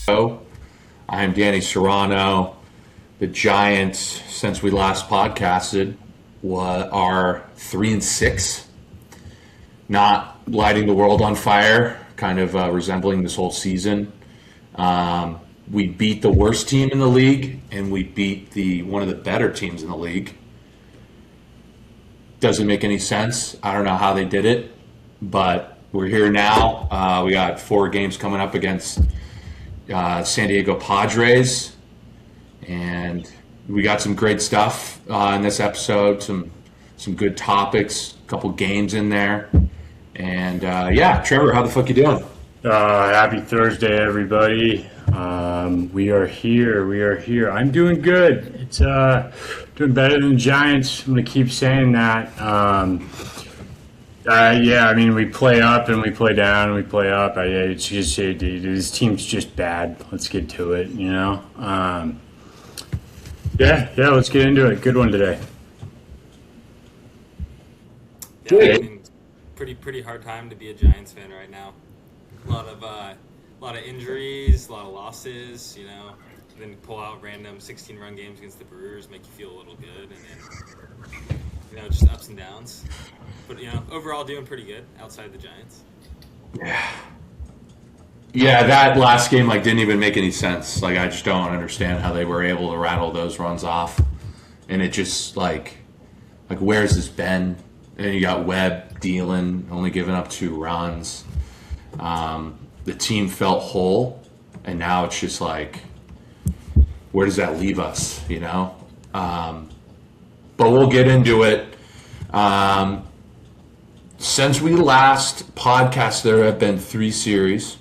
show. I'm Danny Serrano. The Giants, since we last podcasted, are 3-6. Not lighting the world on fire, kind of resembling this whole season. We beat the worst team in the league, and we beat one of the better teams in the league. Doesn't make any sense. I don't know how they did it, but we're here now. We got 4 games coming up against San Diego Padres, and we got some great stuff in this episode. Some good topics, a couple games in there, and Trevor, how the fuck you doing? Happy Thursday, everybody. We are here. I'm doing good. It's doing better than the Giants. I'm going to keep saying that. We play up and we play down and we play up. It's just, this team's just bad. Let's get to it, you know? Let's get into it. Good one today. Pretty hard time to be a Giants fan right now. A lot of injuries, a lot of losses, you know. Then pull out random 16-run games against the Brewers, make you feel a little good, and then just ups and downs. But overall doing pretty good outside the Giants. Yeah, that last game didn't even make any sense. I just don't understand how they were able to rattle those runs off, and it just where's this been? And you got Webb dealing, only giving up 2 runs. The team felt whole, and now it's just where does that leave us, you know? But we'll get into it. Since we last podcast, there have been 3 series.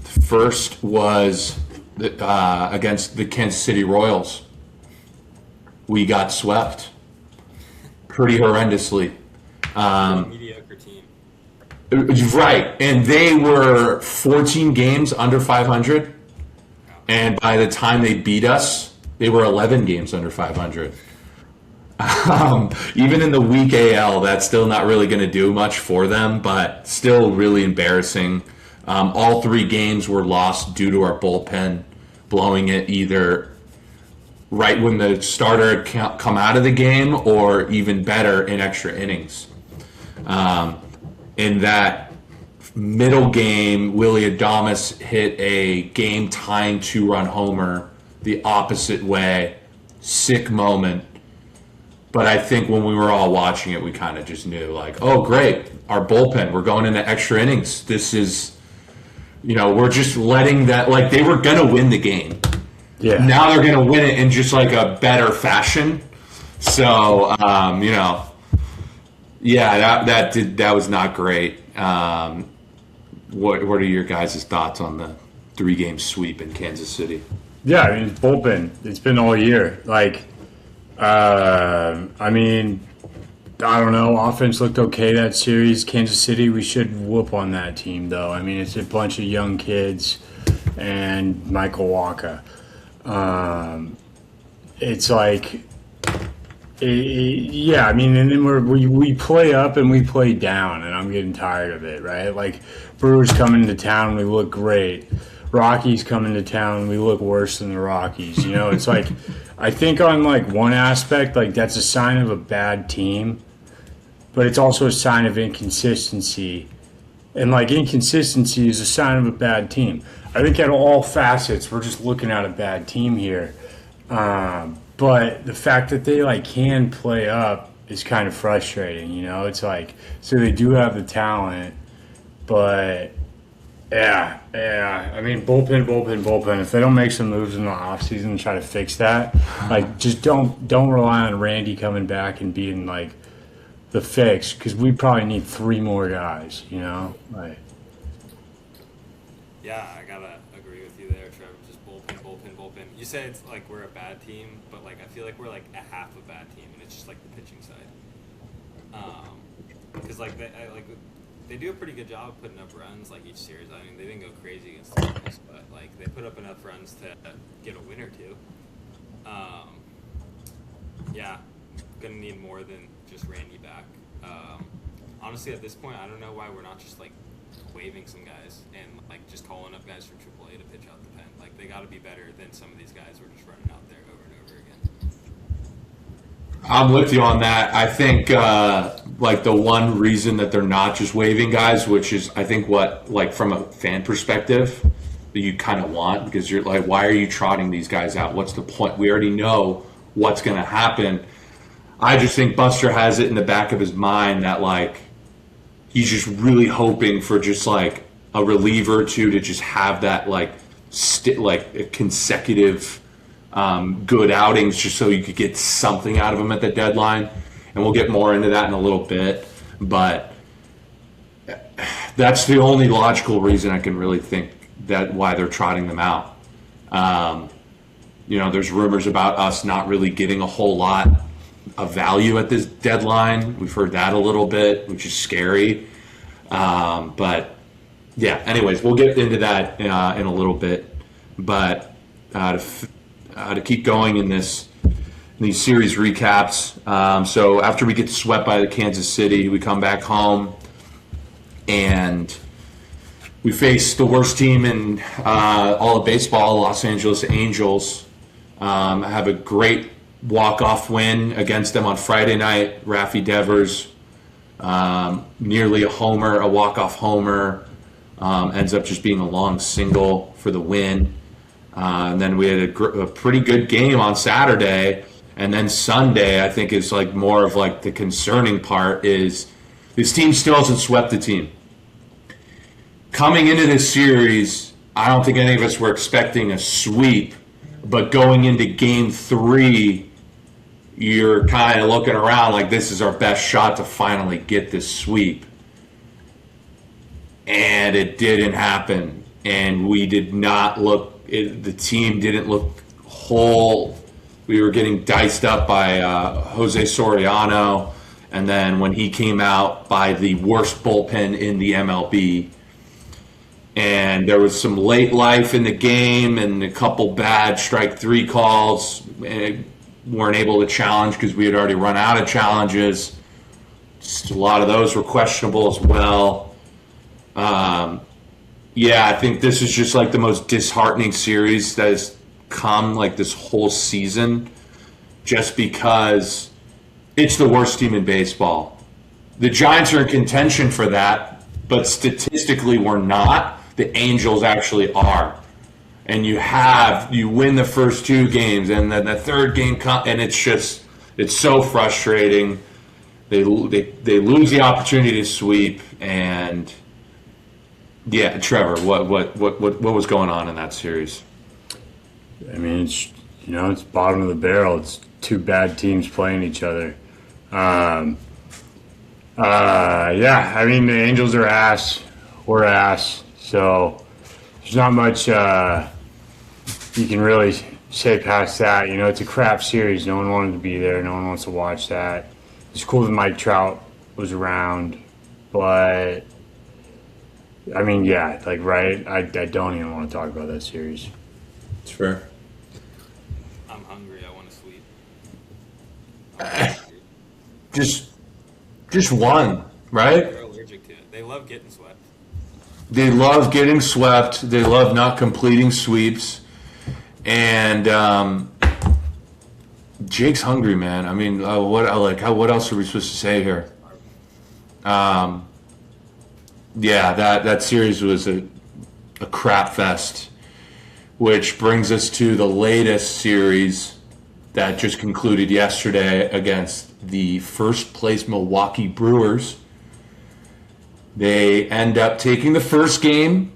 The first was against the Kansas City Royals. We got swept pretty horrendously. Mediocre team. Right, and they were 14 games under 500, and by the time they beat us, they were 11 games under 500. Even in the weak AL, that's still not really going to do much for them, but still really embarrassing. All 3 games were lost due to our bullpen blowing it either right when the starter had come out of the game or even better in extra innings. In that middle game, Willie Adames hit a game-tying 2-run homer the opposite way. Sick moment. But I think when we were all watching it, we kind of just knew, oh, great, our bullpen, we're going into extra innings. This is, we're just letting that, they were going to win the game. Yeah. Now they're going to win it in just a better fashion. So, that was not great. What are your guys' thoughts on the 3-game sweep in Kansas City? Yeah, bullpen. It's been all year. I don't know. Offense looked okay that series. Kansas City, we should whoop on that team, though. It's a bunch of young kids and Michael Walker. It's and then we play up and we play down, and I'm getting tired of it, right? Brewers coming to town, we look great. Rockies coming to town, we look worse than the Rockies. It's I think on one aspect, that's a sign of a bad team, but it's also a sign of inconsistency. And inconsistency is a sign of a bad team. I think at all facets, we're just looking at a bad team here. But the fact that they can play up is kind of frustrating, It's so they do have the talent, but bullpen. If they don't make some moves in the offseason and try to fix that, just don't rely on Randy coming back and being the fix, because we probably need 3 more guys, Yeah, I gotta agree with you there, Trevor. Just bullpen. You say it's we're a bad team, but I feel we're a half a bad team, and it's just the pitching side. Because they do a pretty good job of putting up runs each series. They didn't go crazy against the Royals, but they put up enough runs to get a win or 2. Gonna need more than just Randy back. Honestly, at this point, I don't know why we're not just waiving some guys and like just calling up guys from AAA to pitch out the pen. Like they got to be better than some of these guys who are just running out there over and over again. I'm with you on that. I think like the one reason that they're not just waiving guys, which is I think what like from a fan perspective that you kind of want, because you're like, why are you trotting these guys out? What's the point? We already know what's going to happen. I just think Buster has it in the back of his mind that like he's just really hoping for just like a reliever or two to just have that like like consecutive good outings, just so you could get something out of him at the deadline. And we'll get more into that in a little bit, but that's the only logical reason I can really think that why they're trotting them out. You know, there's rumors about us not really getting a whole lot of value at this deadline. We've heard that a little bit, which is scary. But yeah, anyways, we'll get into that in a little bit. But to keep going in these series recaps. So after we get swept by the Kansas City, we come back home and we face the worst team in all of baseball, Los Angeles Angels. Have a great walk-off win against them on Friday night. Rafi Devers, nearly a homer, a walk-off homer, ends up just being a long single for the win. And then we had a pretty good game on Saturday. And then Sunday, I think, is like more of like the concerning part is this team still hasn't swept the team. Coming into this series, I don't think any of us were expecting a sweep, but going into game 3, you're kind of looking around like this is our best shot to finally get this sweep. And it didn't happen. And we did not look, the team didn't look whole. We were getting diced up by Jose Soriano, and then when he came out by the worst bullpen in the MLB. And there was some late life in the game and a couple bad strike 3 calls. And weren't able to challenge because we had already run out of challenges. Just a lot of those were questionable as well. Yeah, I think this is just like the most disheartening series that has come like this whole season, just because it's the worst team in baseball. The Giants are in contention for that, but statistically we're not. The Angels actually are. And you win the first 2 games, and then the third game and it's so frustrating. They lose the opportunity to sweep, and yeah, Trevor, what was going on in that series? I mean, it's bottom of the barrel. It's 2 bad teams playing each other. Yeah, I mean, the Angels are ass. We're ass. So there's not much you can really say past that. You know, it's a crap series. No one wanted to be there. No one wants to watch that. It's cool that Mike Trout was around, but I mean, yeah, like, right? I don't even want to talk about that series. It's fair. I'm hungry. I want to sleep. Just one, right? They're allergic to it. They love getting swept. They love getting swept. They love not completing sweeps. And Jake's hungry, man. I mean, what else are we supposed to say here? Yeah, that series was a crap fest, which brings us to the latest series that just concluded yesterday against the first place Milwaukee Brewers. They end up taking the first game,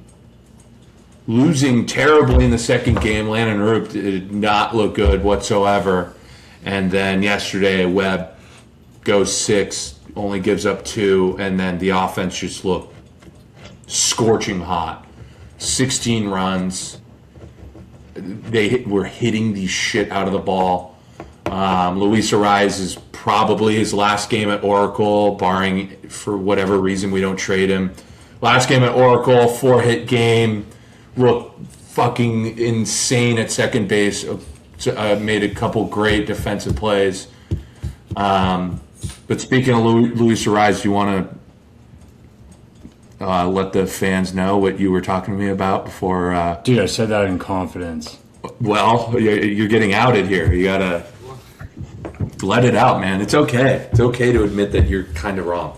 losing terribly in the second game. Landon Roop did not look good whatsoever. And then yesterday, Webb goes 6, only gives up 2, and then the offense just looked scorching hot. 16 runs. They were hitting the shit out of the ball. Luis Ariz is probably his last game at Oracle, barring for whatever reason we don't trade him. Last game at Oracle, 4-hit game, looked fucking insane at second base. Made a couple great defensive plays. But speaking of Luis Ariz, do you want to let the fans know what you were talking to me about before? Dude, I said that in confidence. Well, you're getting outed here. You gotta let it out, man. It's okay. It's okay to admit that you're kind of wrong.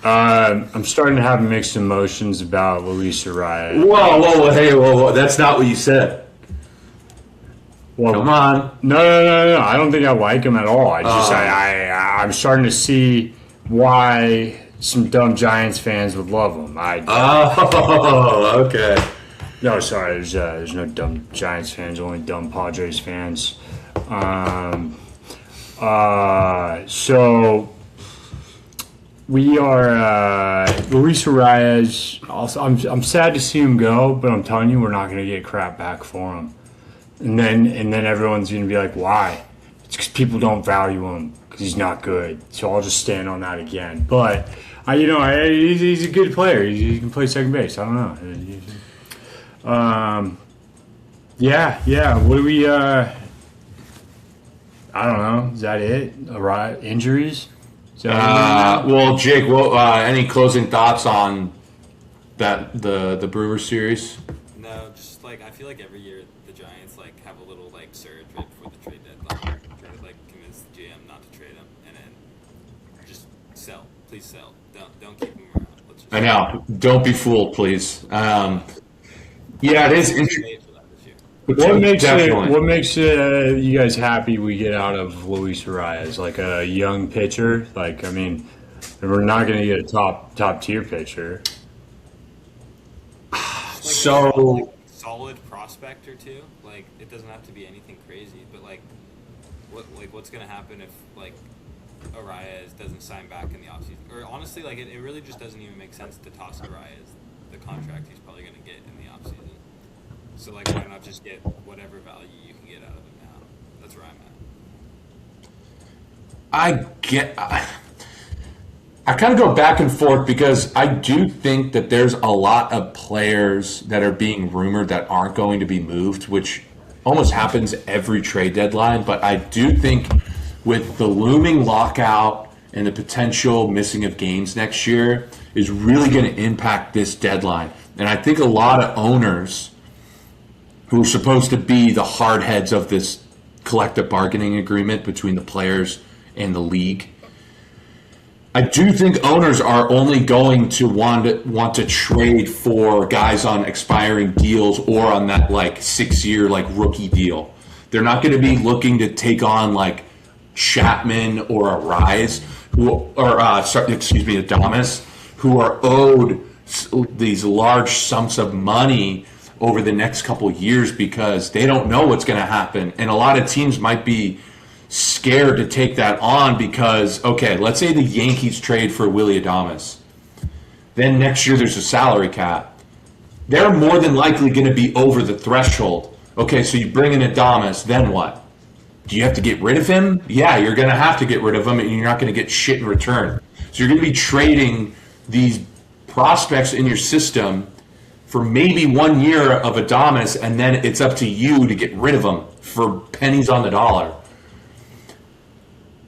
I'm starting to have mixed emotions about Luis Arias. Whoa, hey, whoa. That's not what you said. Well, Come on. No. I don't think I like him at all. I'm starting to see why some dumb Giants fans would love him. Oh, okay. No, sorry. There's no dumb Giants fans. Only dumb Padres fans. So we are Luis Arias. Also, I'm sad to see him go, but I'm telling you, we're not going to get crap back for him. And then everyone's going to be like, why? It's because people don't value him because he's not good. So I'll just stand on that again. But he's a good player. He can play second base. I don't know. Yeah. What do we? I don't know. Is that it? Injuries? Is that well, Jake, any closing thoughts on that the Brewers series? No, just like I feel like every year the Giants like have a little like surge right before the trade deadline, trying to like convince the GM not to trade him, and then just sell. Please sell. Don't keep him around. Let's just I know. Don't be fooled, please. Yeah, it is interesting. What makes you guys happy we get out of Luis Arias? Like a young pitcher? Like, I mean, we're not going to get a top tier pitcher. So solid prospect or two. Like, it doesn't have to be anything crazy, but like what's going to happen if like Arias doesn't sign back in the offseason? Or honestly, like it really just doesn't even make sense to toss Arias the contract he's probably going to get in the offseason. So, like, why not just get whatever value you can get out of him now? That's where I'm at. I kind of go back and forth because I do think that there's a lot of players that are being rumored that aren't going to be moved, which almost happens every trade deadline. But I do think with the looming lockout and the potential missing of games next year is really going to impact this deadline. And I think a lot of owners who are supposed to be the hard heads of this collective bargaining agreement between the players and the league, I do think owners are only going to want to trade for guys on expiring deals or on that like 6-year like rookie deal. They're not going to be looking to take on like Chapman or Arias Adames, who are owed these large sums of money over the next couple years because they don't know what's going to happen. And a lot of teams might be scared to take that on because, okay, let's say the Yankees trade for Willie Adames. Then next year there's a salary cap. They're more than likely going to be over the threshold. Okay, so you bring in Adames, then what? Do you have to get rid of him? Yeah, you're going to have to get rid of him and you're not going to get shit in return. So you're going to be trading these prospects in your system for maybe 1 year of Adames, and then it's up to you to get rid of them for pennies on the dollar.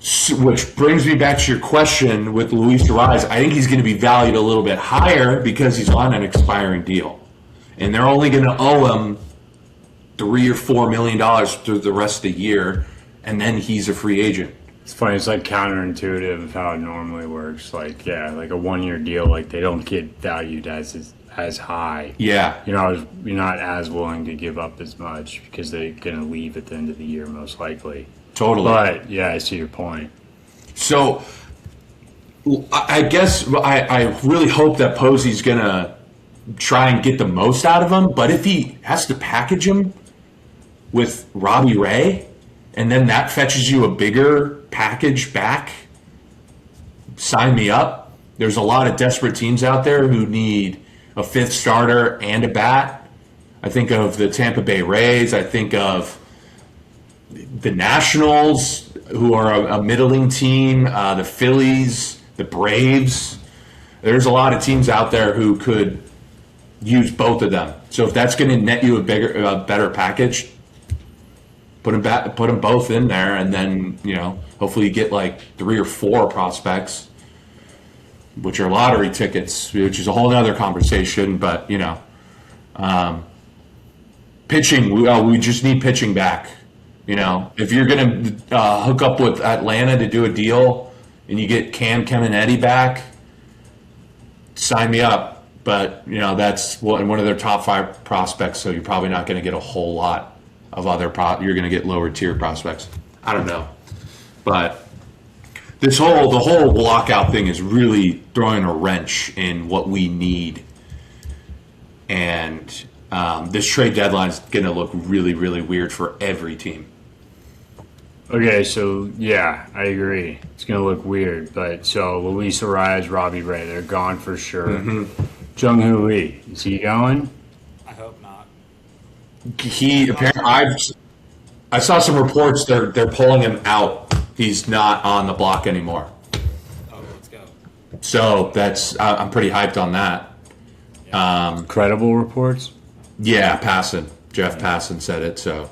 So, which brings me back to your question with Luis Arias. I think he's going to be valued a little bit higher because he's on an expiring deal. And they're only going to owe him $3 or $4 million through the rest of the year, and then he's a free agent. It's funny. It's like counterintuitive of how it normally works. Like, yeah, like a 1 year deal, like they don't get valued as high. Yeah. You're not as willing to give up as much because they're going to leave at the end of the year most likely. Totally. But, yeah, I see your point. So, I guess I really hope that Posey's going to try and get the most out of him. But if he has to package him with Robbie Ray, and then that fetches you a bigger package back, sign me up. There's a lot of desperate teams out there who need a fifth starter and a bat. I think of the Tampa Bay Rays. I think of the Nationals, who are a middling team, the Phillies, the Braves. There's a lot of teams out there who could use both of them. So if that's going to net you a better package, put them both in there, and then hopefully you get like 3 or 4 prospects. which are lottery tickets, which is a whole other conversation. But pitching, we just need pitching back. If you're going to hook up with Atlanta to do a deal and you get Cam and Eddie back, sign me up. But, that's one of their top 5 prospects, so you're probably not going to get a whole lot of other you're going to get lower tier prospects. I don't know. But the whole lockout thing is really throwing a wrench in what we need. And this trade deadline is going to look really, really weird for every team. Okay, so yeah, I agree. It's gonna look weird, but so Luis Arias, Robbie Ray, they're gone for sure. Mm-hmm. Jung-Hoo Lee, is he going? I hope not. He apparently, I saw some reports they're pulling him out. He's not on the block anymore. Oh, let's go. So I'm pretty hyped on that. Credible reports. Yeah, Jeff Passan said it. So.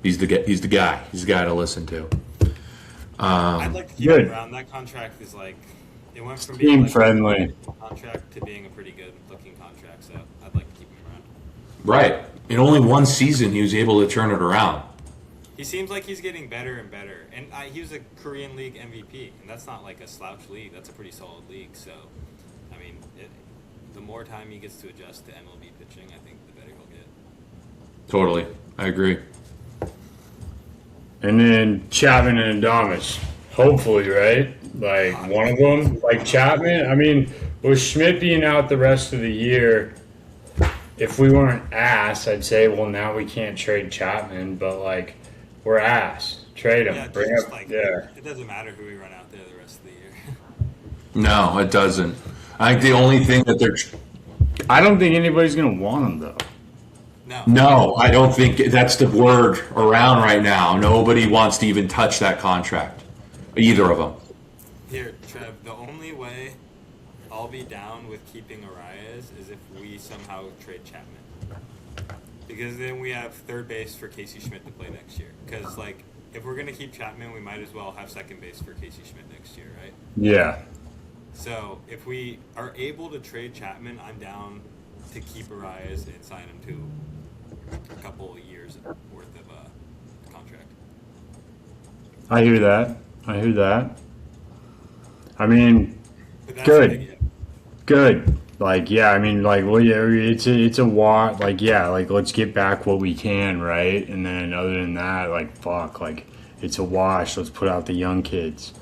He's the guy. He's the guy to listen to. I'd like to keep him around. That contract is like it went from being team like friendly a contract to being a pretty good looking contract. So I'd like to keep him around. Right. In only one season, he was able to turn it around. He seems like he's getting better and better. And he was a Korean League MVP, and that's not like a slouch league. That's a pretty solid league. So, I mean, the more time he gets to adjust to MLB pitching, I think the better he'll get. Totally, I agree. And then Chapman and Adames, hopefully, right? Like one of them, like Chapman. I mean, with Schmitt being out the rest of the year, if we weren't ass, I'd say, well, now we can't trade Chapman. But like, we're ass. Trade him. Yeah, Bring up. It doesn't matter who we run out there the rest of the year. No, it doesn't. I think the only thing that I don't think anybody's gonna want him though. No, I don't think that's the word around right now. Nobody wants to even touch that contract. Either of them. Here, Trev, the only way I'll be down with keeping Arias is if we somehow trade Chapman. Because then we have third base for Casey Schmitt to play next year. Because, like, if we're going to keep Chapman, we might as well have second base for Casey Schmitt next year, right? Yeah. So, if we are able to trade Chapman, I'm down to keep Arias and sign him to a couple of years worth of contract. I hear that. I mean, good. Like, yeah, I mean, like, well, yeah, it's a wash. Like, yeah, like, let's get back what we can, right? And then other than that, like, fuck, like, it's a wash. Let's put out the young kids.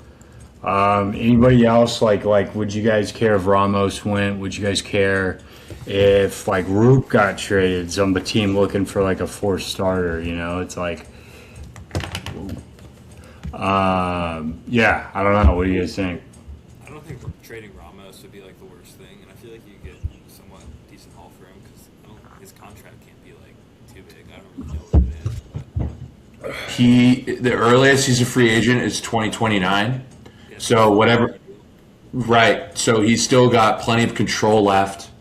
Anybody else, like, would you guys care if Ramos went? Would you guys care if, like, Roop got traded? Some team looking for, like, a fourth starter, It's like, yeah, I don't know. What do you guys think? I don't think trading Ramos would be like the worst thing, and I feel like you get somewhat decent haul for him because his contract can't be like too big. I don't really know what it is. The earliest he's a free agent is 2029. Yeah, so whatever. Right. So he's still got plenty of control left.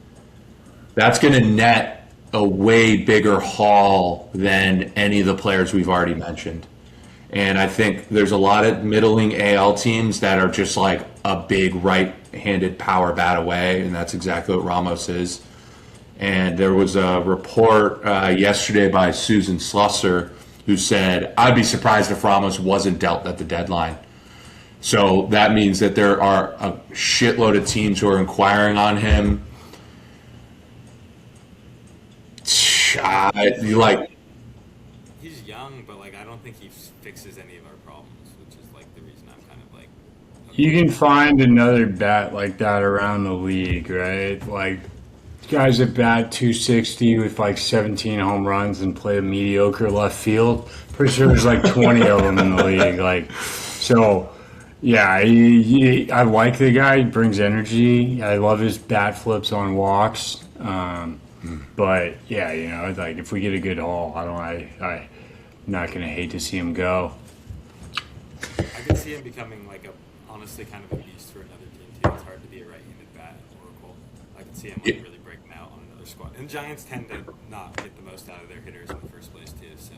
That's going to net a way bigger haul than any of the players we've already mentioned. And I think there's a lot of middling AL teams that are just like a big right-handed power bat away, and that's exactly what Ramos is. And there was a report yesterday by Susan Slusser who said, I'd be surprised if Ramos wasn't dealt at the deadline. So that means that there are a shitload of teams who are inquiring on him. He's young, but like I don't think he fixes any of our problems, which is like the reason I'm kind of like. Okay. You can find another bat like that around the league, right? Like guys that bat 260 with like 17 home runs and play a mediocre left field. Pretty sure there's like 20 of them in the league. Like, so yeah, I like the guy. He brings energy. I love his bat flips on walks. But yeah, like if we get a good haul, I'm not gonna hate to see him go. I could see him becoming like honestly kind of a beast for another team too. It's hard to be a right-handed bat oracle. I could see him like really breaking out on another squad. And Giants tend to not get the most out of their hitters in the first place too. So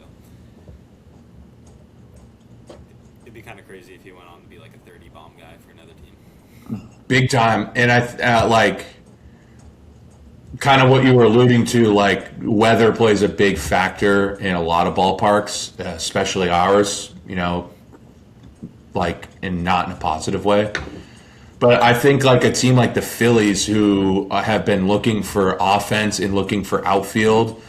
it'd be kind of crazy if he went on to be like a 30 bomb guy for another team. big time. And I like kind of what you were alluding to, like weather plays a big factor in a lot of ballparks, especially ours, like not in a positive way. But I think like a team like the Phillies, who have been looking for offense and looking for outfield,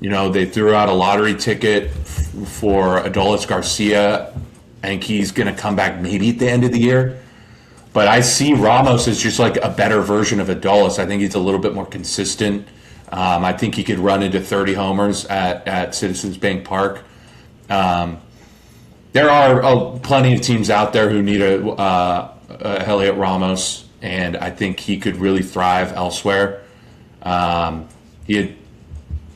they threw out a lottery ticket for Adolis Garcia. I think he's going to come back maybe at the end of the year. But I see Ramos as just like a better version of Adolis. I think he's a little bit more consistent. I think he could run into 30 homers at Citizens Bank Park. There are plenty of teams out there who need a Heliot Ramos, and I think he could really thrive elsewhere. He had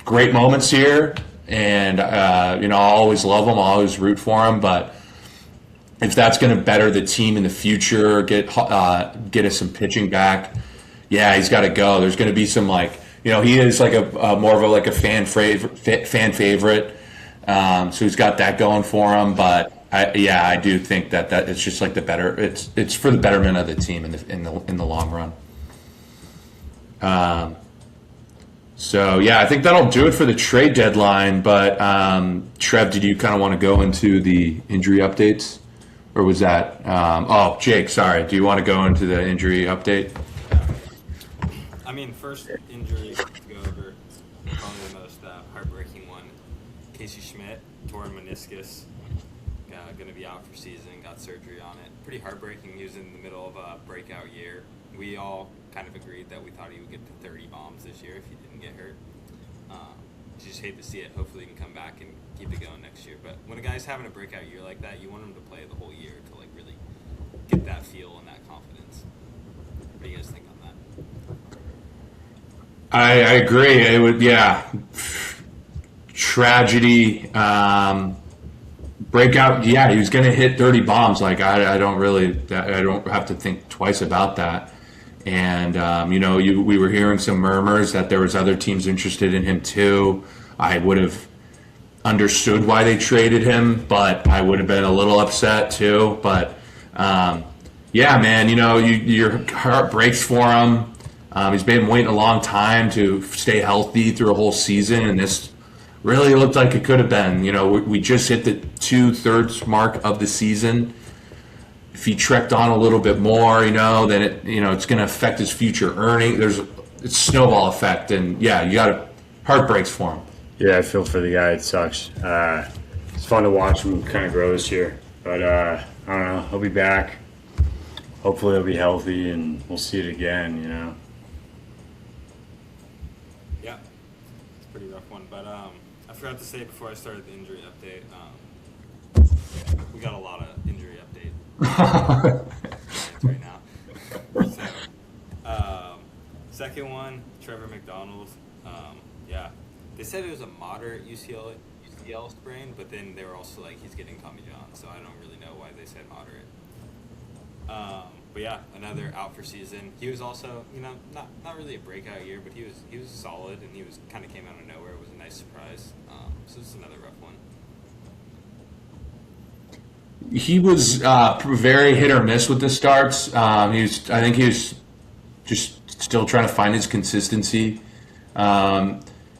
great moments here, and I'll always love him. I'll always root for him. But if that's going to better the team in the future, get us some pitching back, yeah, he's got to go. There's going to be some he is like a more of a fan favorite. So he's got that going for him. But I do think that it's just like the better. It's for the betterment of the team in the long run. So yeah, I think that'll do it for the trade deadline. But Trev, did you kind of want to go into the injury updates, or was that? Jake, sorry. Do you want to go into the injury update? I mean, first injury to go over, probably the most heartbreaking one. Casey Schmitt, torn meniscus, going to be out for season, got surgery on it. Pretty heartbreaking. He was in the middle of a breakout year. We all kind of agreed that we thought he would get to 30 bombs this year if he didn't get hurt. You just hate to see it. Hopefully he can come back and keep it going next year. But when a guy's having a breakout year like that, you want him to play the whole year to really get that feel and that confidence. What do you guys think on that? I agree. It would, tragedy. Breakout. Yeah, he was going to hit 30 bombs. I don't have to think twice about that. And we were hearing some murmurs that there was other teams interested in him too. I would have understood why they traded him, but I would have been a little upset too. But man, your heart breaks for him. He's been waiting a long time to stay healthy through a whole season, and this really looked like it could have been. We just hit the 2/3 mark of the season. If he trekked on a little bit more, then it's going to affect his future earning. It's snowball effect, and heart breaks for him. Yeah, I feel for the guy. It sucks. It's fun to watch him kind of grow this year, but I don't know. He'll be back. Hopefully, he'll be healthy, and we'll see it again. Yeah, it's a pretty rough one. But I forgot to say before I started the injury update, we got a lot of injury update right now. So, second one, Trevor McDonald. They said it was a moderate UCL sprain, but then they were also like he's getting Tommy John, so I don't really know why they said moderate. But yeah, another out for season. He was also, not really a breakout year, but he was solid, and he was kind of came out of nowhere. It was a nice surprise. So it's another rough one. He was very hit or miss with the starts. I think he was just still trying to find his consistency.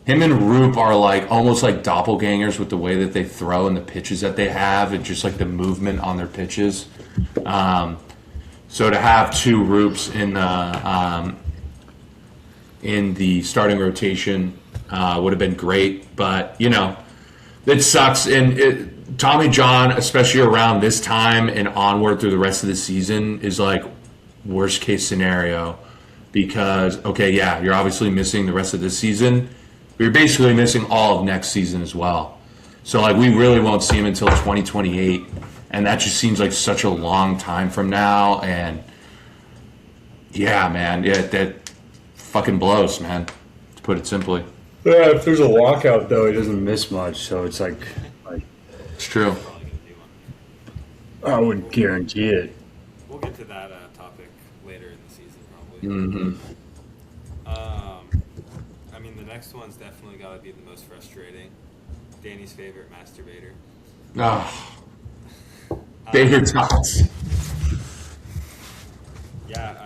Him and Roop are almost like doppelgangers with the way that they throw and the pitches that they have, and just like the movement on their pitches. So to have two Roops in the starting rotation would have been great, but it sucks. And Tommy John, especially around this time and onward through the rest of the season, is worst case scenario, because you're obviously missing the rest of this season. You're basically missing all of next season as well. So we really won't see him until 2028, and that just seems like such a long time from now. And that fucking blows, man, to put it simply. Yeah, if there's a lockout though, he doesn't miss much, so it's like it's true. I would guarantee it. We'll get to that topic later in the season, probably. Mm-hmm. The next one's definitely got to be the most frustrating. Danny's favorite masturbator. Bader Tots. Yeah,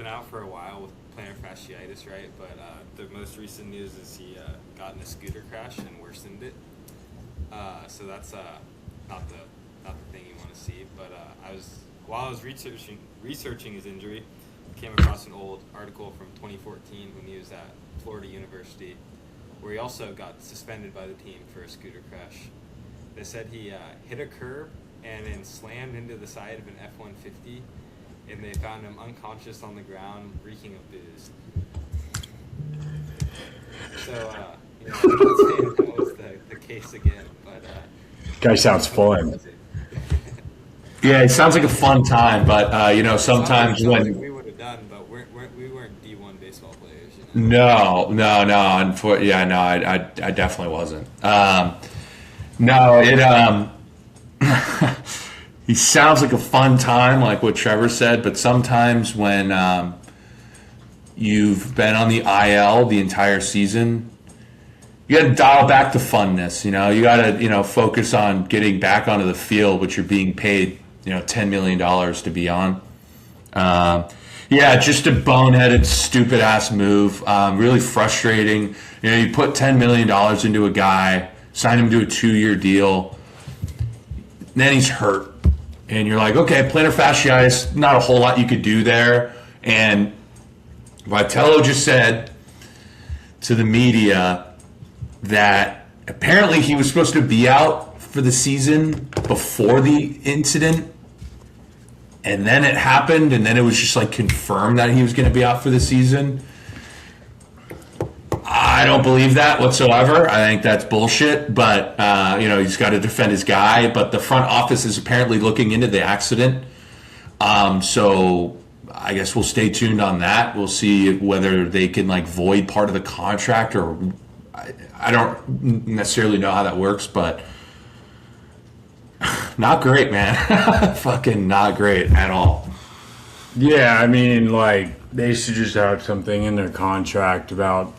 been out for a while with plantar fasciitis, right? But the most recent news is he got in a scooter crash and worsened it. So that's not the thing you want to see. But while I was researching his injury, I came across an old article from 2014 when he was at Florida University, where he also got suspended by the team for a scooter crash. They said he hit a curb and then slammed into the side of an F-150, and they found him unconscious on the ground, reeking of booze. So, I'm not saying that was the case again, but... Guy sounds fun. Yeah, it sounds like a fun time, but, sometimes when... we would have done, but we weren't D1 baseball players, you know? No. I definitely wasn't. He sounds like a fun time, like what Trevor said, but sometimes when you've been on the IL the entire season, you got to dial back the funness. You got to focus on getting back onto the field, which you're being paid $10 million to be on. Just a boneheaded, stupid ass move. Really frustrating. You put $10 million into a guy, sign him to a 2-year deal, then he's hurt. And you're like, okay, plantar fasciitis, not a whole lot you could do there. And Vitello just said to the media that apparently he was supposed to be out for the season before the incident. And then it happened, and then it was just like confirmed that he was going to be out for the season. I don't believe that whatsoever. I think that's bullshit. But he's got to defend his guy. But the front office is apparently looking into the accident. So I guess we'll stay tuned on that. We'll see whether they can void part of the contract, or I don't necessarily know how that works, but. Not great, man. Fucking not great at all. Yeah, they should just have something in their contract about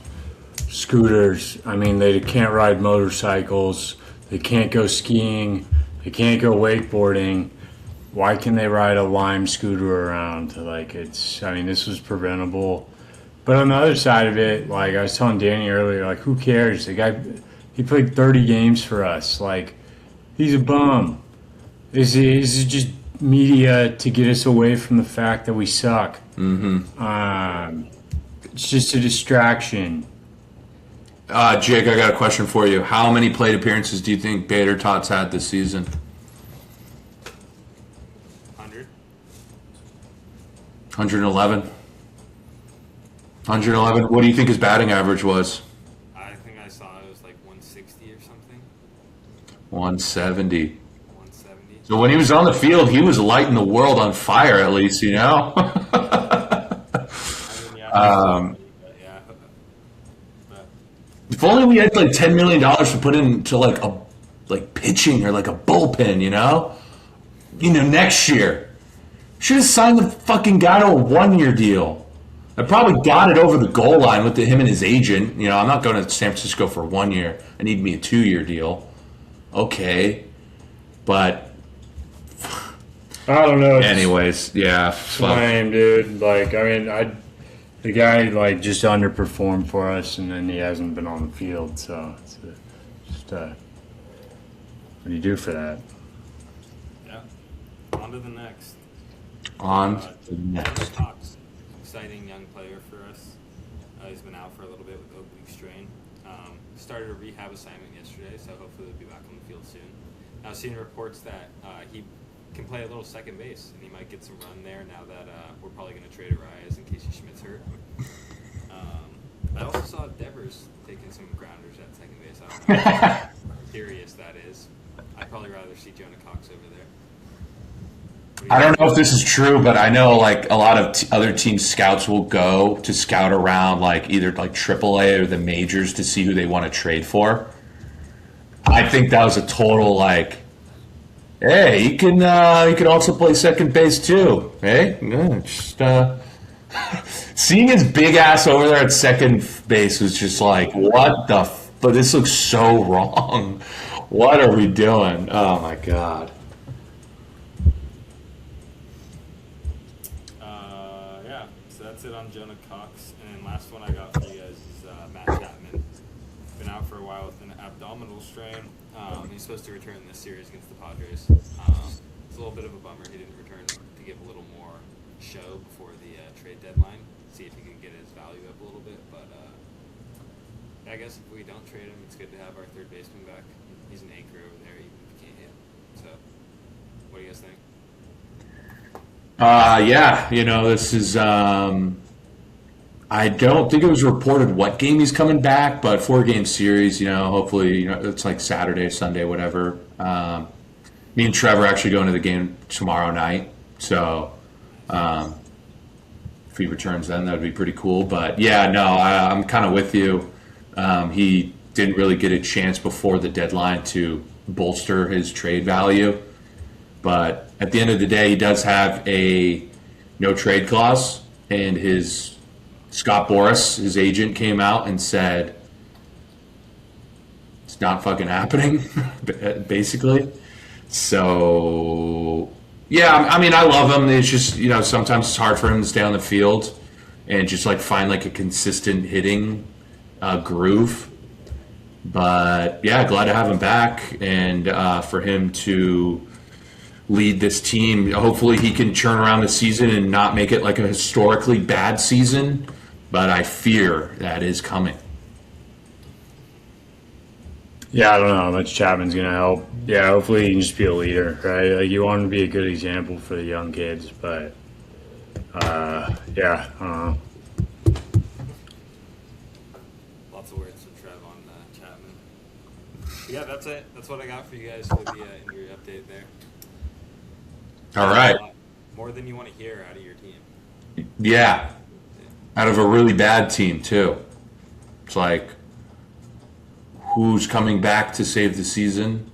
scooters. They can't ride motorcycles. They can't go skiing. They can't go wakeboarding. Why can they ride a Lime scooter around? This was preventable. But on the other side of it, I was telling Danny earlier, who cares? The guy, he played 30 games for us. He's a bum. This is just media to get us away from the fact that we suck. Mm-hmm. It's just a distraction. Jake, I got a question for you. How many plate appearances do you think BADER Tots had this season? 100. 111. 111. What do you think his batting average was? I think I saw it was 160 or something. 170. 170. So when he was on the field, he was lighting the world on fire, at least, If only we had $10 million to put into a pitching or a bullpen, next year. Should have signed the fucking guy to a 1-year deal. I probably got it over the goal line with him and his agent. I'm not going to San Francisco for 1 year. I need me a 2-year deal. Okay. But I don't know. Anyways, yeah. It's lame, dude. The guy just underperformed for us, and then he hasn't been on the field. So it's what do you do for that? Yeah. On to the next. On to the next. Jonah Cox, exciting young player for us. He's been out for a little bit with oblique strain. Started a rehab assignment yesterday, so hopefully he'll be back on the field soon. I've seen reports that he can play a little second base, and he might get some run there now that we're probably going to trade Arias in case Schmitt's hurt. I also saw Devers taking some grounders at second base. I don't know how serious that is. I'd probably rather see Jonah Cox over there. I don't know if this is true, but I know a lot of other teams' scouts will go to scout around either AAA or the majors to see who they want to trade for. I think that was a total hey, you can also play second base too. Hey, seeing his big ass over there at second base was just what the? But this looks so wrong. What are we doing? Oh my god. Yeah. So Cox. And then last one I got for you guys is Matt Chapman. Been out for a while with an abdominal strain. He's supposed to return this series against the Padres. It's a little bit of a bummer he didn't return to give a little more show before the trade deadline. See if he can get his value up a little bit. But I guess if we don't trade him, it's good to have our third baseman back. He's an anchor over there, even if he can't hit. So, what do you guys think? Yeah, this is. I don't think it was reported what game he's coming back, but 4-game series. Hopefully, it's like Saturday, Sunday, whatever. Me and Trevor actually going to the game tomorrow night, so if he returns then, that would be pretty cool. But yeah, no, I'm kind of with you. He didn't really get a chance before the deadline to bolster his trade value. But at the end of the day, he does have a no trade clause, and his Scott Boras, his agent, came out and said it's not fucking happening, basically. So, yeah, I mean, I love him. It's just, sometimes it's hard for him to stay on the field and just like find like a consistent hitting groove. But yeah, glad to have him back and for him to lead this team. Hopefully he can turn around the season and not make it like a historically bad season, but I fear that is coming. Yeah, I don't know how much Chapman's going to help. Yeah, hopefully he can just be a leader, right? Like, you want him to be a good example for the young kids, but yeah, I don't know. Lots of words from Trev on Chapman. Yeah, that's it. That's what I got for you guys for the injury update there. All right. More than you want to hear out of your team. Yeah. Out of a really bad team, too. It's like, who's coming back to save the season?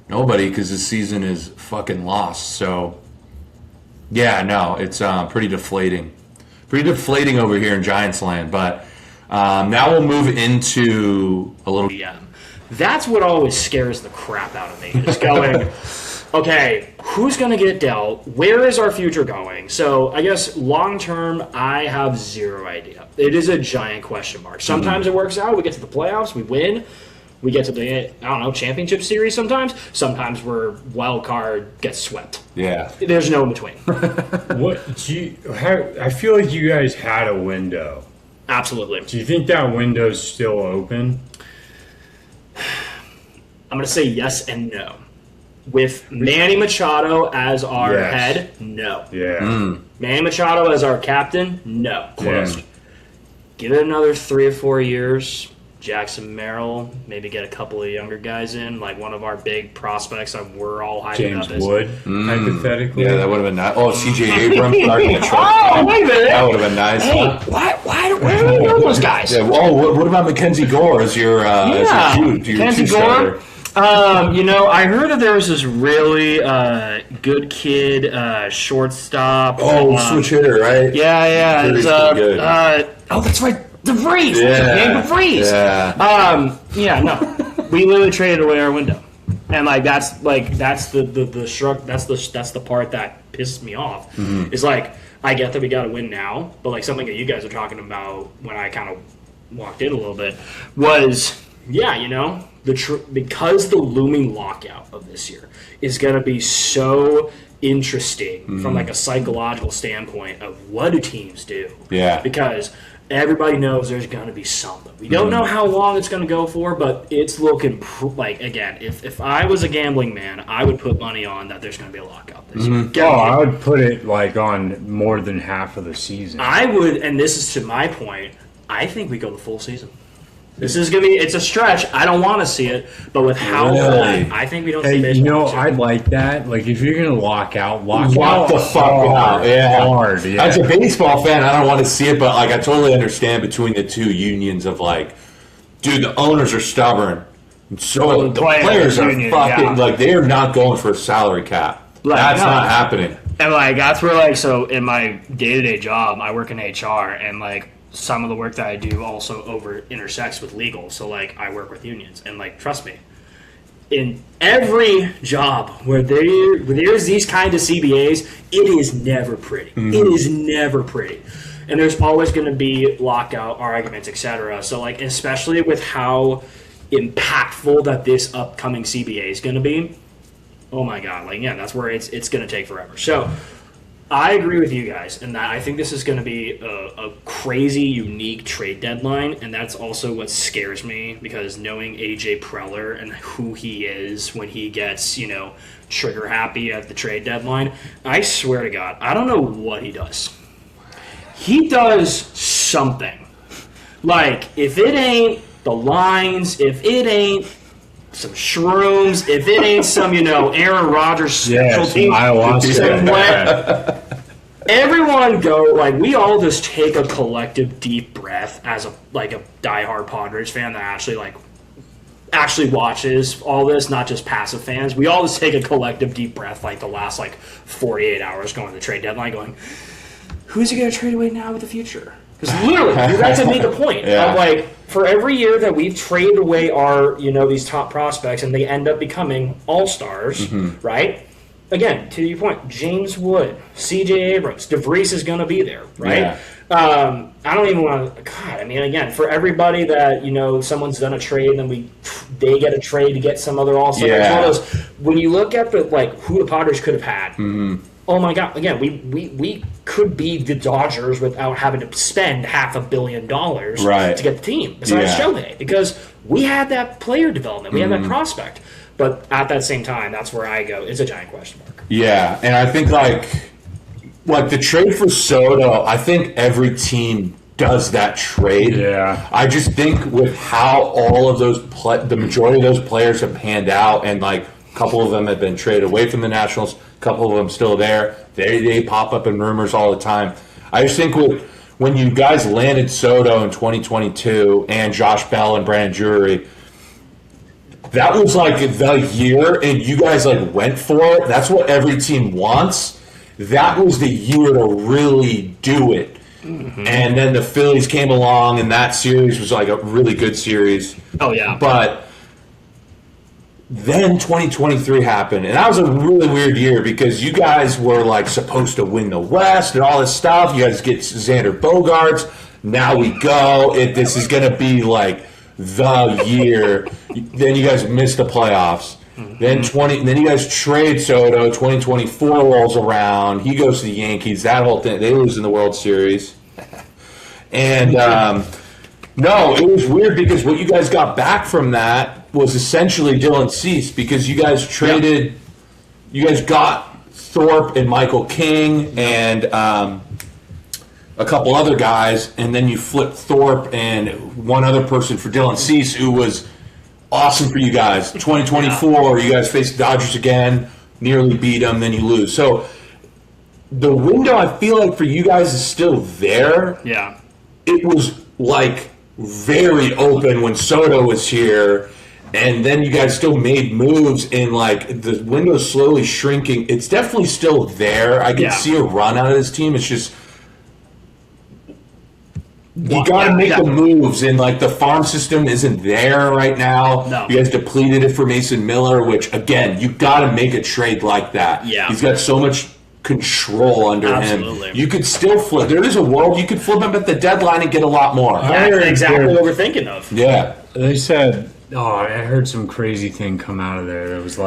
Nobody, because the season is fucking lost. So, yeah, no, it's pretty deflating. Pretty deflating over here in Giants land. But now we'll move into a little... Yeah. That's what always scares the crap out of me. Is going, okay, who's going to get dealt? Where is our future going? So I guess long term, I have zero idea. It is a giant question mark. Sometimes it works out. We get to the playoffs. We win. We get to the, championship series sometimes. Sometimes we're wild card, gets swept. Yeah. There's no in between. I feel like you guys had a window. Absolutely. Do you think that window's still open? I'm going to say yes and no. With Manny Machado as our head, no. Yeah. Manny Machado as our captain, no. Closed. Yeah. Give it another 3 or 4 years. Jackson Merrill, maybe get a couple of younger guys in, like one of our big prospects that we're all hyping James up as. Wood, hypothetically. Yeah, that would have been nice. Oh, C.J. Abrams starting the trade. Oh, wait a minute. That would have been nice. Hey, where do we know those guys? Yeah, what about Mackenzie Gore as your Mackenzie Gore. I heard that there was this really good kid, shortstop. Switch hitter, right? Yeah. He's It's, pretty good. that's right. DeVries. Yeah. DeVries. Yeah. No. We literally traded away our window. And that's the shrug, that's the part that pisses me off. Mm-hmm. Is like, I get that we got to win now, but like something that you guys are talking about when I kind of walked in a little bit was, because the looming lockout of this year is going to be so interesting from like a psychological standpoint of what do teams do. Yeah. Because everybody knows there's going to be something. We don't know how long it's going to go for, but it's looking like, again, if I was a gambling man, I would put money on that there's going to be a lockout this year. Oh, I would put it like on more than half of the season. I would, and this is to my point, I think we go the full season. This is going to be, it's a stretch. I don't want to see it, but with how Really? I think we don't see baseball. You know, this year. I like that. Like, if you're going to lock out the fuck out. Yeah. hard. Yeah. As a baseball fan, I don't want to see it, but like I totally understand between the two unions of like, dude, the owners are stubborn. And so the players are fucking like they are not going for a salary cap. That's not happening. And like that's where like so in my day-to-day job, I work in HR, and like some of the work that I do also intersects with legal. So like I work with unions, and like trust me, in every job where there's these kind of CBAs, it is never pretty. It is never pretty. and there's always going to be lockout arguments, etc. So, like, especially with how impactful that this upcoming CBA is going to be, oh my God, like, yeah, that's where it's going to take forever. So, I agree with you guys in that I think this is going to be a crazy, unique trade deadline, and that's also what scares me, because knowing AJ Preller and who he is when he gets, trigger happy at the trade deadline, I swear to God, I don't know what he does. He does something. Like, if it ain't the lines, if it ain't some shrooms, if it ain't some, Aaron Rodgers specialty, some wet. Everyone go, like, we all just take a collective deep breath as a diehard Padres fan that actually watches all this, not just passive fans. We all just take a collective deep breath, like the last 48 hours going to the trade deadline, going, who's he going to trade away now with the future? Because literally, you guys have made the point of for every year that we've traded away our, these top prospects and they end up becoming all-stars, right? Again, to your point, James Wood, C.J. Abrams, DeVries is going to be there, right? Yeah. I don't even want to. God, I mean, again, for everybody that someone's done a trade and then they get a trade to get some other all-star. Yeah. When you look at the who the Padres could have had, oh my God! Again, we could be the Dodgers without having to spend $500 million to get the team. Besides Shohei, because we had that player development, we had that prospect. But at that same time, that's where I go. It's a giant question mark. Yeah, and I think like the trade for Soto, I think every team does that trade. Yeah. I just think with how all of those the majority of those players have panned out, and a couple of them have been traded away from the Nationals, a couple of them still there. They pop up in rumors all the time. I just think when you guys landed Soto in 2022 and Josh Bell and Brandon Drury, that was the year, and you guys went for it. That's what every team wants. That was the year to really do it. Mm-hmm. And then the Phillies came along, and that series was a really good series. Oh, yeah. But then 2023 happened, and that was a really weird year because you guys were supposed to win the West and all this stuff. You guys get Xander Bogaerts. Now we go. This is going to be the year. Then you guys miss the playoffs. Mm-hmm. Then you guys trade Soto. 2024 rolls around. He goes to the Yankees. That whole thing. They lose in the World Series. And no, it was weird because what you guys got back from that was essentially Dylan Cease, because you guys traded. Yep. You guys got Thorpe and Michael King and a couple other guys, and then you flipped Thorpe and one other person for Dylan Cease, who was awesome for you guys. 2024, you guys face the Dodgers again, nearly beat them, then you lose. So the window, I feel for you guys is still there. Yeah. It was very open when Soto was here, and then you guys still made moves, and the window's slowly shrinking. It's definitely still there. I can see a run out of this team. It's just you got to make the moves, and the farm system isn't there right now. No. You guys depleted it for Mason Miller, which again, you got to make a trade like that. Yeah. He's got so much control under him. You could still flip. There is a world you could flip him at the deadline and get a lot more. That's exactly what we're thinking of. Yeah. They said, I heard some crazy thing come out of there. It was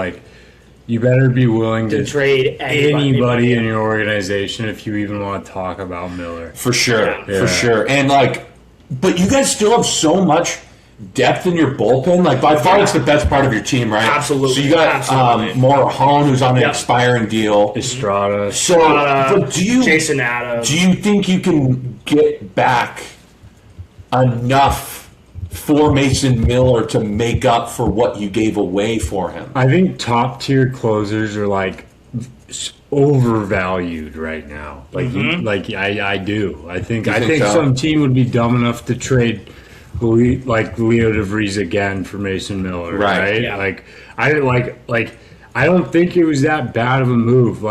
you better be willing to trade anybody in your organization if you even want to talk about Miller. For sure. For sure. And but you guys still have so much depth in your bullpen. By far it's the best part of your team, right? Absolutely. So you got Morahone, who's on an expiring deal. Estrada. But Jason Adams. Do you think you can get back enough for Mason Miller to make up for what you gave away for him? I think top tier closers are overvalued right now. I do. I think so? Some team would be dumb enough to trade Leo DeVries again for Mason Miller. Right? Yeah. I don't think it was that bad of a move.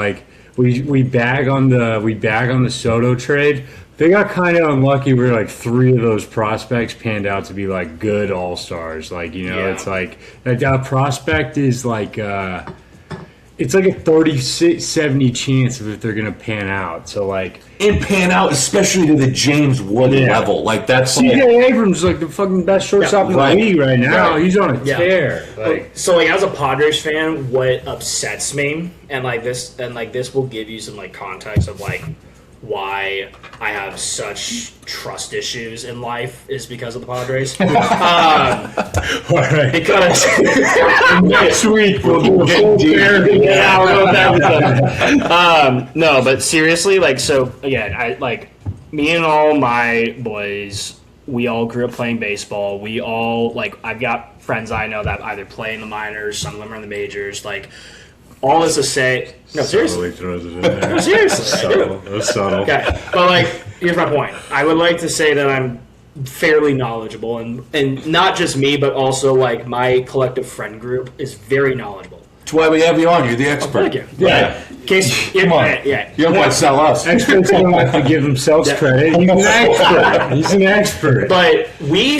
We bag on the Soto trade. They got kind of unlucky where 3 of those prospects panned out to be good all-stars. It's that prospect is it's like a 30-70 chance of if they're gonna pan out. So like, and pan out, especially to the James Wood level. Like that's CJ Abrams is like the fucking best shortstop in the league right now. He's on a tear. Like, so like as a Padres fan, what upsets me, and this will give you some like context of like why I have such trust issues in life is because of the Padres. all right. Because Next week we'll do no, but seriously, like, so again, I like me and all my boys. We all grew up playing baseball. We all like. I've got friends I know that either play in the minors, some of them are in the majors. Like, all this to say, no, seriously. Throws it in there. No, seriously, I do. That's subtle. Okay, but like, here's my point. I would like to say that I'm fairly knowledgeable, and not just me, but also like my collective friend group is very knowledgeable. That's why we have you on. You're the expert. Thank you. Yeah. In case, Come on. yeah. You don't want to sell us. Experts don't like to give themselves credit. He's an expert. He's an expert. But we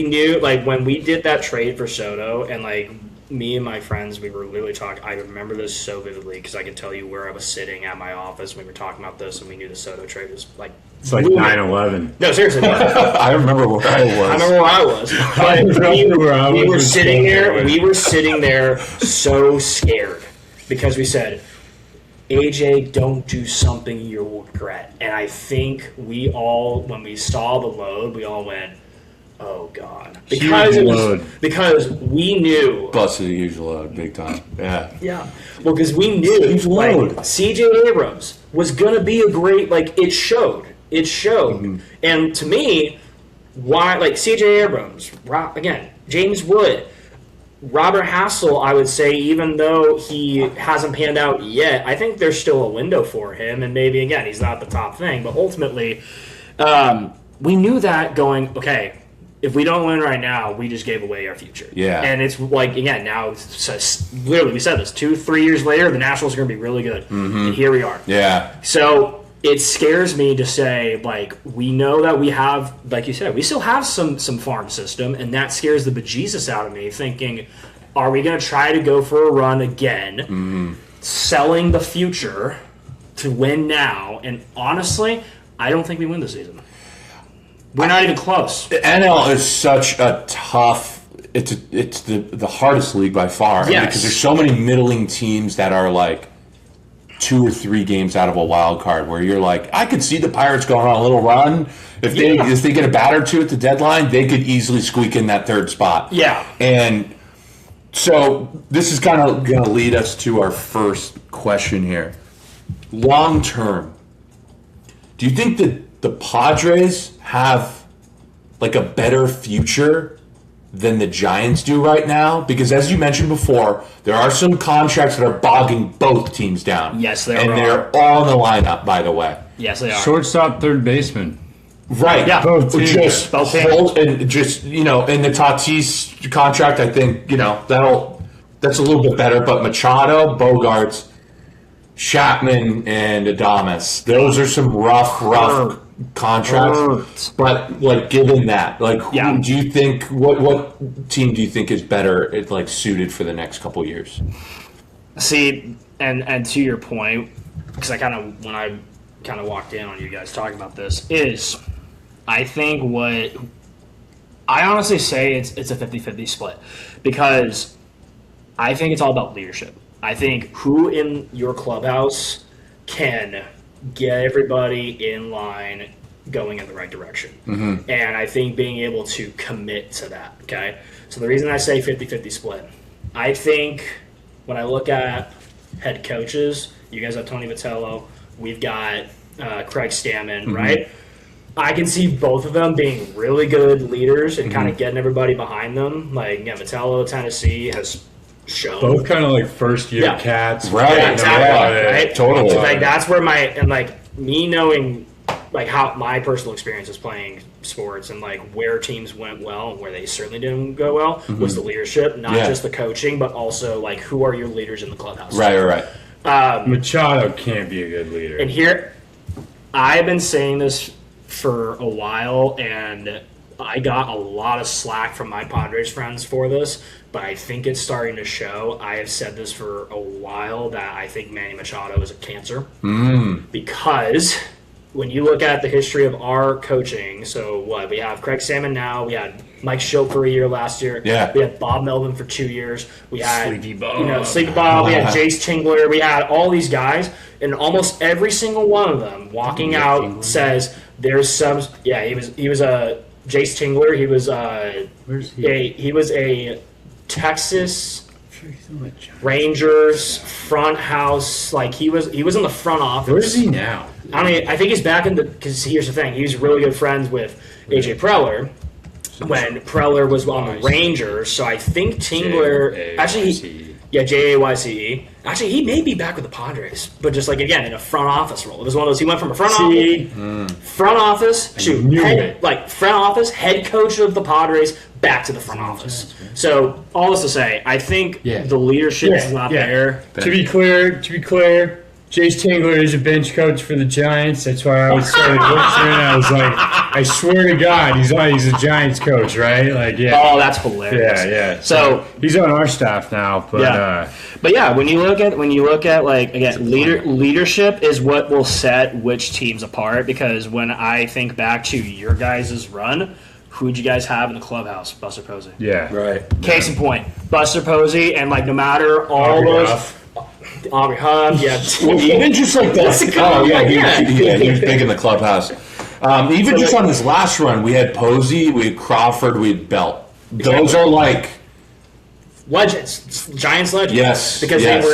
knew, like, when we did that trade for Soto, and like me and my friends, we were literally talking. I remember this so vividly because I can tell you where I was sitting at my office when we were talking about this, and we knew the Soto trade was like. It's like 9/11. No, seriously. I remember where I was. I remember where I was. But we were sitting there. We were sitting there so scared because we said, AJ, don't do something you'll regret. And I think we all, when we saw the load, we all went, oh God, because we knew. Busted a huge load, big time. Yeah. Yeah. Well, because we knew like, CJ Abrams was gonna be a great. Like, it showed. It showed. Mm-hmm. And to me, why, like, CJ Abrams, again, James Wood, Robert Hassel, I would say, even though he hasn't panned out yet, I think there's still a window for him. And maybe, again, he's not the top thing. But ultimately, we knew that going, okay, if we don't win right now, we just gave away our future. Yeah. And it's like, again, now, literally, we said this, 2-3 years later, the Nationals are going to be really good. Mm-hmm. And here we are. Yeah. So it scares me to say, like, we know that we have, like you said, we still have some farm system, and that scares the bejesus out of me, thinking, are we going to try to go for a run again, selling the future to win now? And honestly, I don't think we win this season. We're not even close. The NL is such a tough. It's the hardest league by far. Yes. Because there's so many middling teams that are like 2 or 3 games out of a wild card, where you're like, I could see the Pirates going on a little run. If they get a bat or two at the deadline, they could easily squeak in that third spot. Yeah. And so this is kind of going to lead us to our first question here. Long term, do you think that the Padres have like a better future than the Giants do right now? Because as you mentioned before, there are some contracts that are bogging both teams down. Yes, they are. And they're all in the lineup, by the way. Yes, they are. Shortstop, third baseman. Right. Yeah. Both teams. Just Both teams. hold, and just, in the Tatis contract, I think, that's a little bit better. But Machado, Bogarts, Chapman, and Adames, those are some rough contracts. But like, given that, like, who do you think? What team do you think is better, like, suited for the next couple years? See, and to your point, because when I walked in on you guys talking about this, is I think what I honestly say it's a 50-50 split, because I think it's all about leadership. I think who in your clubhouse can get everybody in line going in the right direction. Mm-hmm. And I think being able to commit to that, okay? So the reason I say 50-50 split, I think when I look at head coaches, you guys have Tony Vitello, we've got Craig Stammen, right? I can see both of them being really good leaders and kind of getting everybody behind them. Like, Vitello, Tennessee, has shown. Both kind of like first-year cats. Right. Yeah, exactly. Right? Totally. So, like, that's where me knowing, like, how my personal experience is playing sports and, like, where teams went well and where they certainly didn't go well was the leadership, not just the coaching, but also, like, who are your leaders in the clubhouse. Right. Machado can't be a good leader. And here, I've been saying this for a while, and I got a lot of slack from my Padres friends for this, but I think it's starting to show. I have said this for a while that I think Manny Machado is a cancer. Because when you look at the history of our coaching, so what? We have Craig Salmon now. We had Mike Schilt for a year last year. Yeah. We had Bob Melvin for 2 years. We had Sleepy Bob. Sleepy Bob. We had Jace Tingler. We had all these guys, and almost every single one of them walking out Tingler. says there's some. Yeah, he was a Jace Tingler. He was Where's he? he was a Texas Rangers front house. Like he was in the front office. Where is he now? I think he's back in the. Because here's the thing, he was really good friends with AJ Preller when Preller was on the Rangers. So I think Tingler actually, Jayce. Actually, he may be back with the Padres, but just like again in a front office role. It was one of those. He went from a front office, front office, head coach of the Padres, back to the front office. So all this to say, I think the leadership is not there. To be clear, Jace Tingler is a bench coach for the Giants. That's why I was started listening. I was like, I swear to God, he's a Giants coach, right? Like, Oh, that's hilarious. Yeah. So he's on our staff now, but But yeah, when you look at like again, leadership is what will set which teams apart. Because when I think back to your guys' run, who'd you guys have in the clubhouse? Buster Posey. yeah, Right. Case in point, Buster Posey, and like no matter all Aubrey those. Huff. Aubrey Huff, yeah. Even just like that. Oh, yeah, he was big in the clubhouse. Even just on this last run, we had Posey, we had Crawford, we had Belt. Those are like Legends, Giants legends. Yes, because yes. they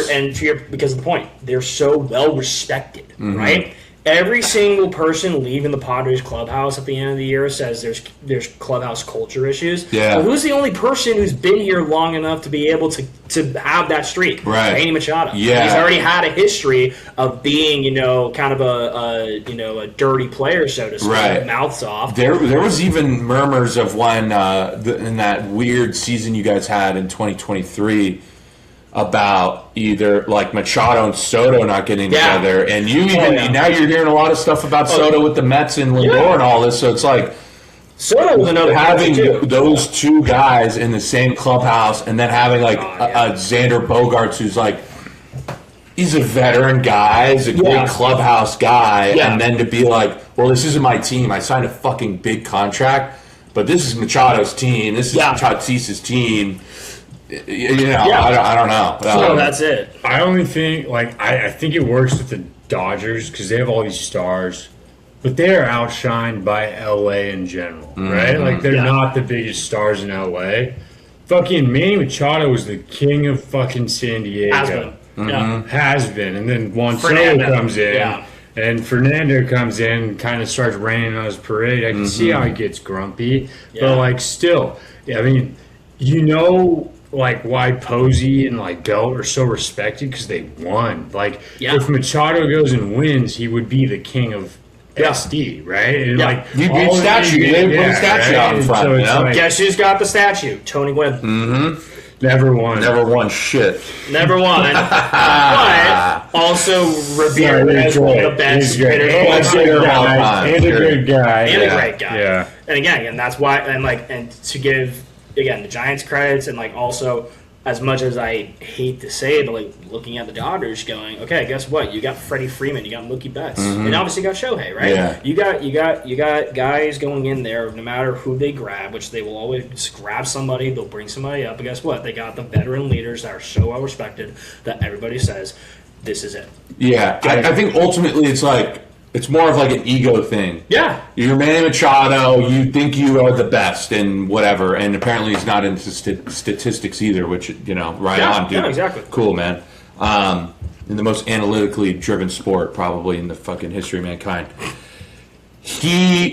were, because of the point, they're so well respected, right? Every single person leaving the Padres clubhouse at the end of the year says there's clubhouse culture issues. Yeah. Well, who's the only person who's been here long enough to be able to have that streak? Right. Manny Machado. Yeah. He's already had a history of being, kind of a dirty player, so to speak. Right. Mouths off. There was even murmurs of when in that weird season you guys had in 2023 about either like Machado and Soto not getting together, and now you're hearing a lot of stuff about Soto with the Mets and Lindor and all this. So it's like Soto was another having too. those two guys in the same clubhouse, and then having like a Xander Bogaerts who's like he's a veteran guy, he's a great clubhouse guy, and then to be like, well, this isn't my team. I signed a fucking big contract, but this is Machado's team. This is Tatis's team. I don't know. So that's it. I only think I think it works with the Dodgers because they have all these stars, but they are outshined by LA in general, right? Like they're not the biggest stars in LA. Fucking Manny Machado was the king of fucking San Diego. Has been. Has been, and then Juan Soto Fernando. comes in. Yeah. And Fernando comes in and kind of starts raining on his parade. I can see how he gets grumpy, but like still, I mean, like why Posey and like Belt are so respected because they won. Like if Machado goes and wins, he would be the king of SD, right? And like you beat statue. They put a statue out in front. So like, guess who's got the statue? Tony Gwynn. Never won. Never won shit. Never won. But also revered as one of the best hitters of all time. And a good guy. And a great guy. Yeah. And again, that's why, and to give, again, the Giants credits, and like also, as much as I hate to say it, but like looking at the Dodgers going, okay, guess what? You got Freddie Freeman, you got Mookie Betts, and obviously you got Shohei, right? Yeah. You got guys going in there, no matter who they grab, which they will always grab somebody, they'll bring somebody up, but guess what? They got the veteran leaders that are so well respected that everybody says, this is it. Yeah, I think ultimately it's more of like an ego thing. Yeah. You're Manny Machado, you think you are the best and whatever, and apparently he's not into statistics either, which, right on, dude. Yeah, exactly. Cool, man. In the most analytically driven sport probably in the fucking history of mankind.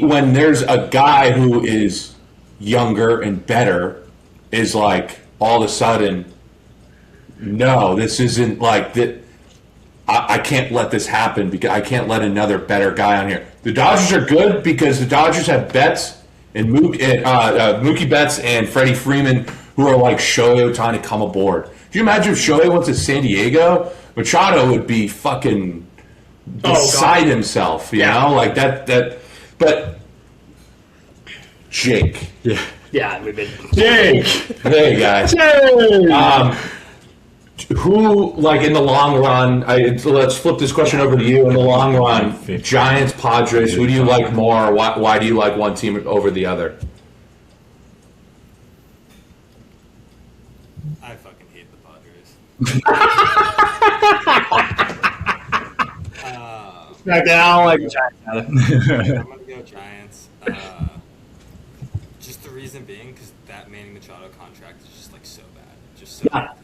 When there's a guy who is younger and better, is like all of a sudden, no, this isn't like that. I can't let this happen because I can't let another better guy on here. The Dodgers are good because the Dodgers have Betts and Mookie Betts and Freddie Freeman who are like Shohei Ohtani come aboard. Can you imagine if Shohei went to San Diego? Machado would be fucking beside himself, you know? Like that. But Jake. Yeah, we've been. Jake. Hey guys. Who, like, in the long run, let's flip this question over to you. In the long run, Giants, Padres, who do you like more? Why do you like one team over the other? I fucking hate the Padres. Okay, I don't like the Giants. I'm gonna go Giants. Just the reason being because that Manny Machado contract is just like so bad, just so bad.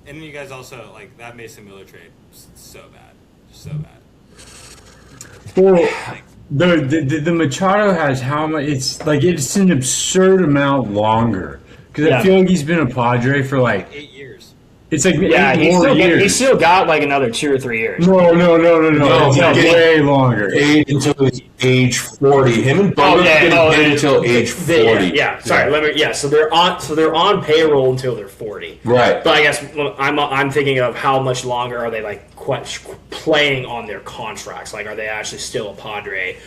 And then you guys also like that Mason Miller trade, so bad, just so bad. Well, the Machado has how much? It's an absurd amount longer because I feel like he's been a Padre for like 8 years. It's like He's still got like another 2 or 3 years. No. It's way longer. Until he's age 40. Him and Bubba get paid until age 40. So they're on payroll until they're 40. Right. But I guess I'm thinking of how much longer are they like playing on their contracts? Like, are they actually still a Padre?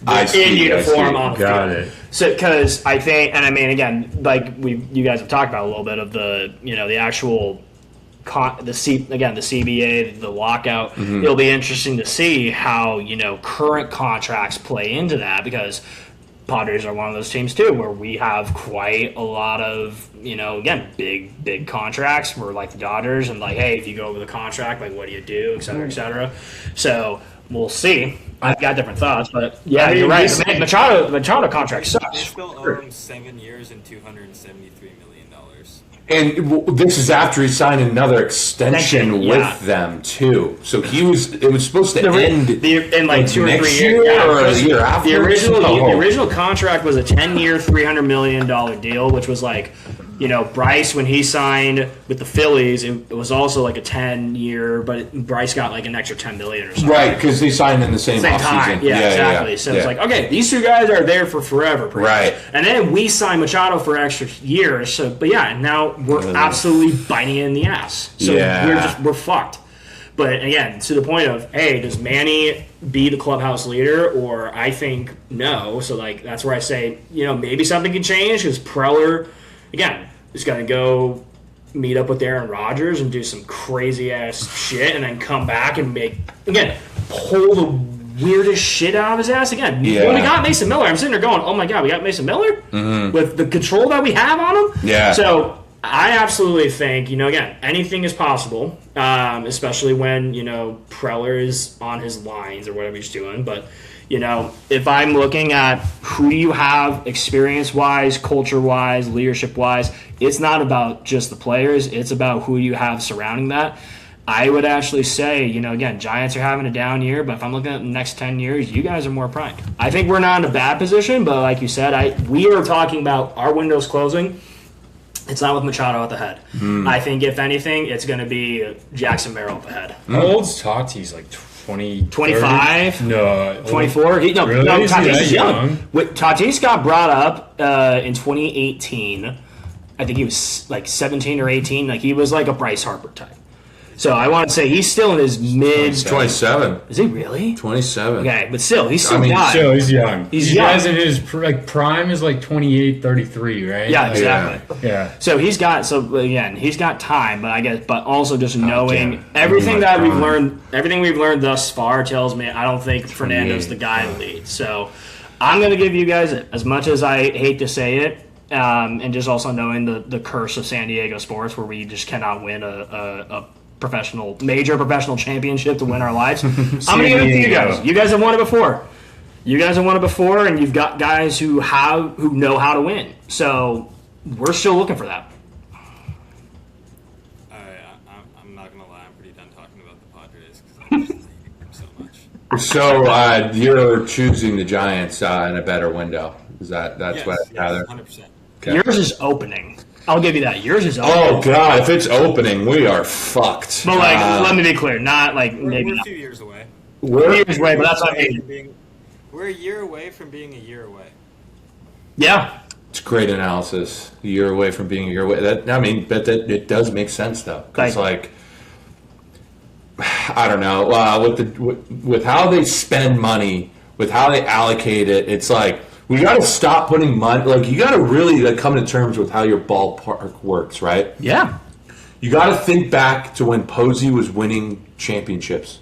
In uniform on the field. Got it. So, because I think, and I mean, again, like you guys have talked about a little bit of the actual. The CBA, the lockout. Mm-hmm. It'll be interesting to see how current contracts play into that because Padres are one of those teams too where we have quite a lot of again big contracts. We're like the Dodgers and like, hey, if you go over the contract, like what do you do, et cetera. So we'll see. I've got different thoughts, but yeah, you're right. The Machado contract They sucks. still owe him 7 years and $273 million. And this is after he signed another extension with them too. So it was supposed to end in like 2 or 3 next years, year or a year after. The original contract was a 10-year, $300 million deal, which was like, Bryce when he signed with the Phillies, it was also like a 10-year, but Bryce got like an extra $10 million or something. Right, because they signed in the same time. offseason. Yeah, exactly. Yeah. So it's like, okay, these two guys are there for forever. Right. And then we signed Machado for extra years. So, but yeah, now we're absolutely biting it in the ass. So we're fucked. But again, to the point of, hey, does Manny be the clubhouse leader? Or I think no. So like that's where I say, maybe something can change because Preller, again, is going to go meet up with Aaron Rodgers and do some crazy ass shit, and then come back and pull the weirdest shit out of his ass again. When we got Mason Miller, I'm sitting there going, oh my god, we got Mason Miller with the control that we have on him. Yeah. So I absolutely think, again, anything is possible, especially when, Preller is on his lines or whatever he's doing. But, if I'm looking at who do you have experience-wise, culture-wise, leadership-wise, it's not about just the players. It's about who you have surrounding that. I would actually say, again, Giants are having a down year, but if I'm looking at the next 10 years, you guys are more primed. I think we're not in a bad position, but like you said, we are talking about our windows closing. It's not with Machado at the head. I think, if anything, it's going to be Jackson Merrill at the head. How old's Tatis? Like 20, 25? No. 24? Really? Tatis is young. young? Tatis got brought up in 2018. I think he was like 17 or 18. Like he was like a Bryce Harper type. So I want to say he's still in his mid. 27. Is he really? 27. Okay, but still, he's still young. Still, he's young. He's young. Guys in his prime is like 28, 33, right? Yeah, exactly. Yeah. So he's got time, but also just knowing everything that we've learned, everything we've learned thus far tells me I don't think Fernando's the guy to lead. So I'm going to give you guys, as much as I hate to say it, and just also knowing the curse of San Diego sports, where we just cannot win a major professional championship to win our lives. I'm going to give it to you guys. You guys have won it before. And you've got guys who know how to win. So we're still looking for that. I'm not going to lie. I'm pretty done talking about the Padres because I just hate them so much. So you're choosing the Giants in a better window. That's yes, what I gather. 100%. Okay. Yours is opening. I'll give you that. Yours is opening. Oh god, if it's opening, we are fucked. But let me be clear, not like maybe We're a not. few years away. We're years away, but that's what I mean. We're a year away from being a year away. Yeah. It's great analysis. A year away from being a year away. But it does make sense though. Because I don't know, with how they spend money, with how they allocate it, it's like We got to stop putting money. Like, you got to really like come to terms with how your ballpark works, right? Yeah. You got to think back to when Posey was winning championships.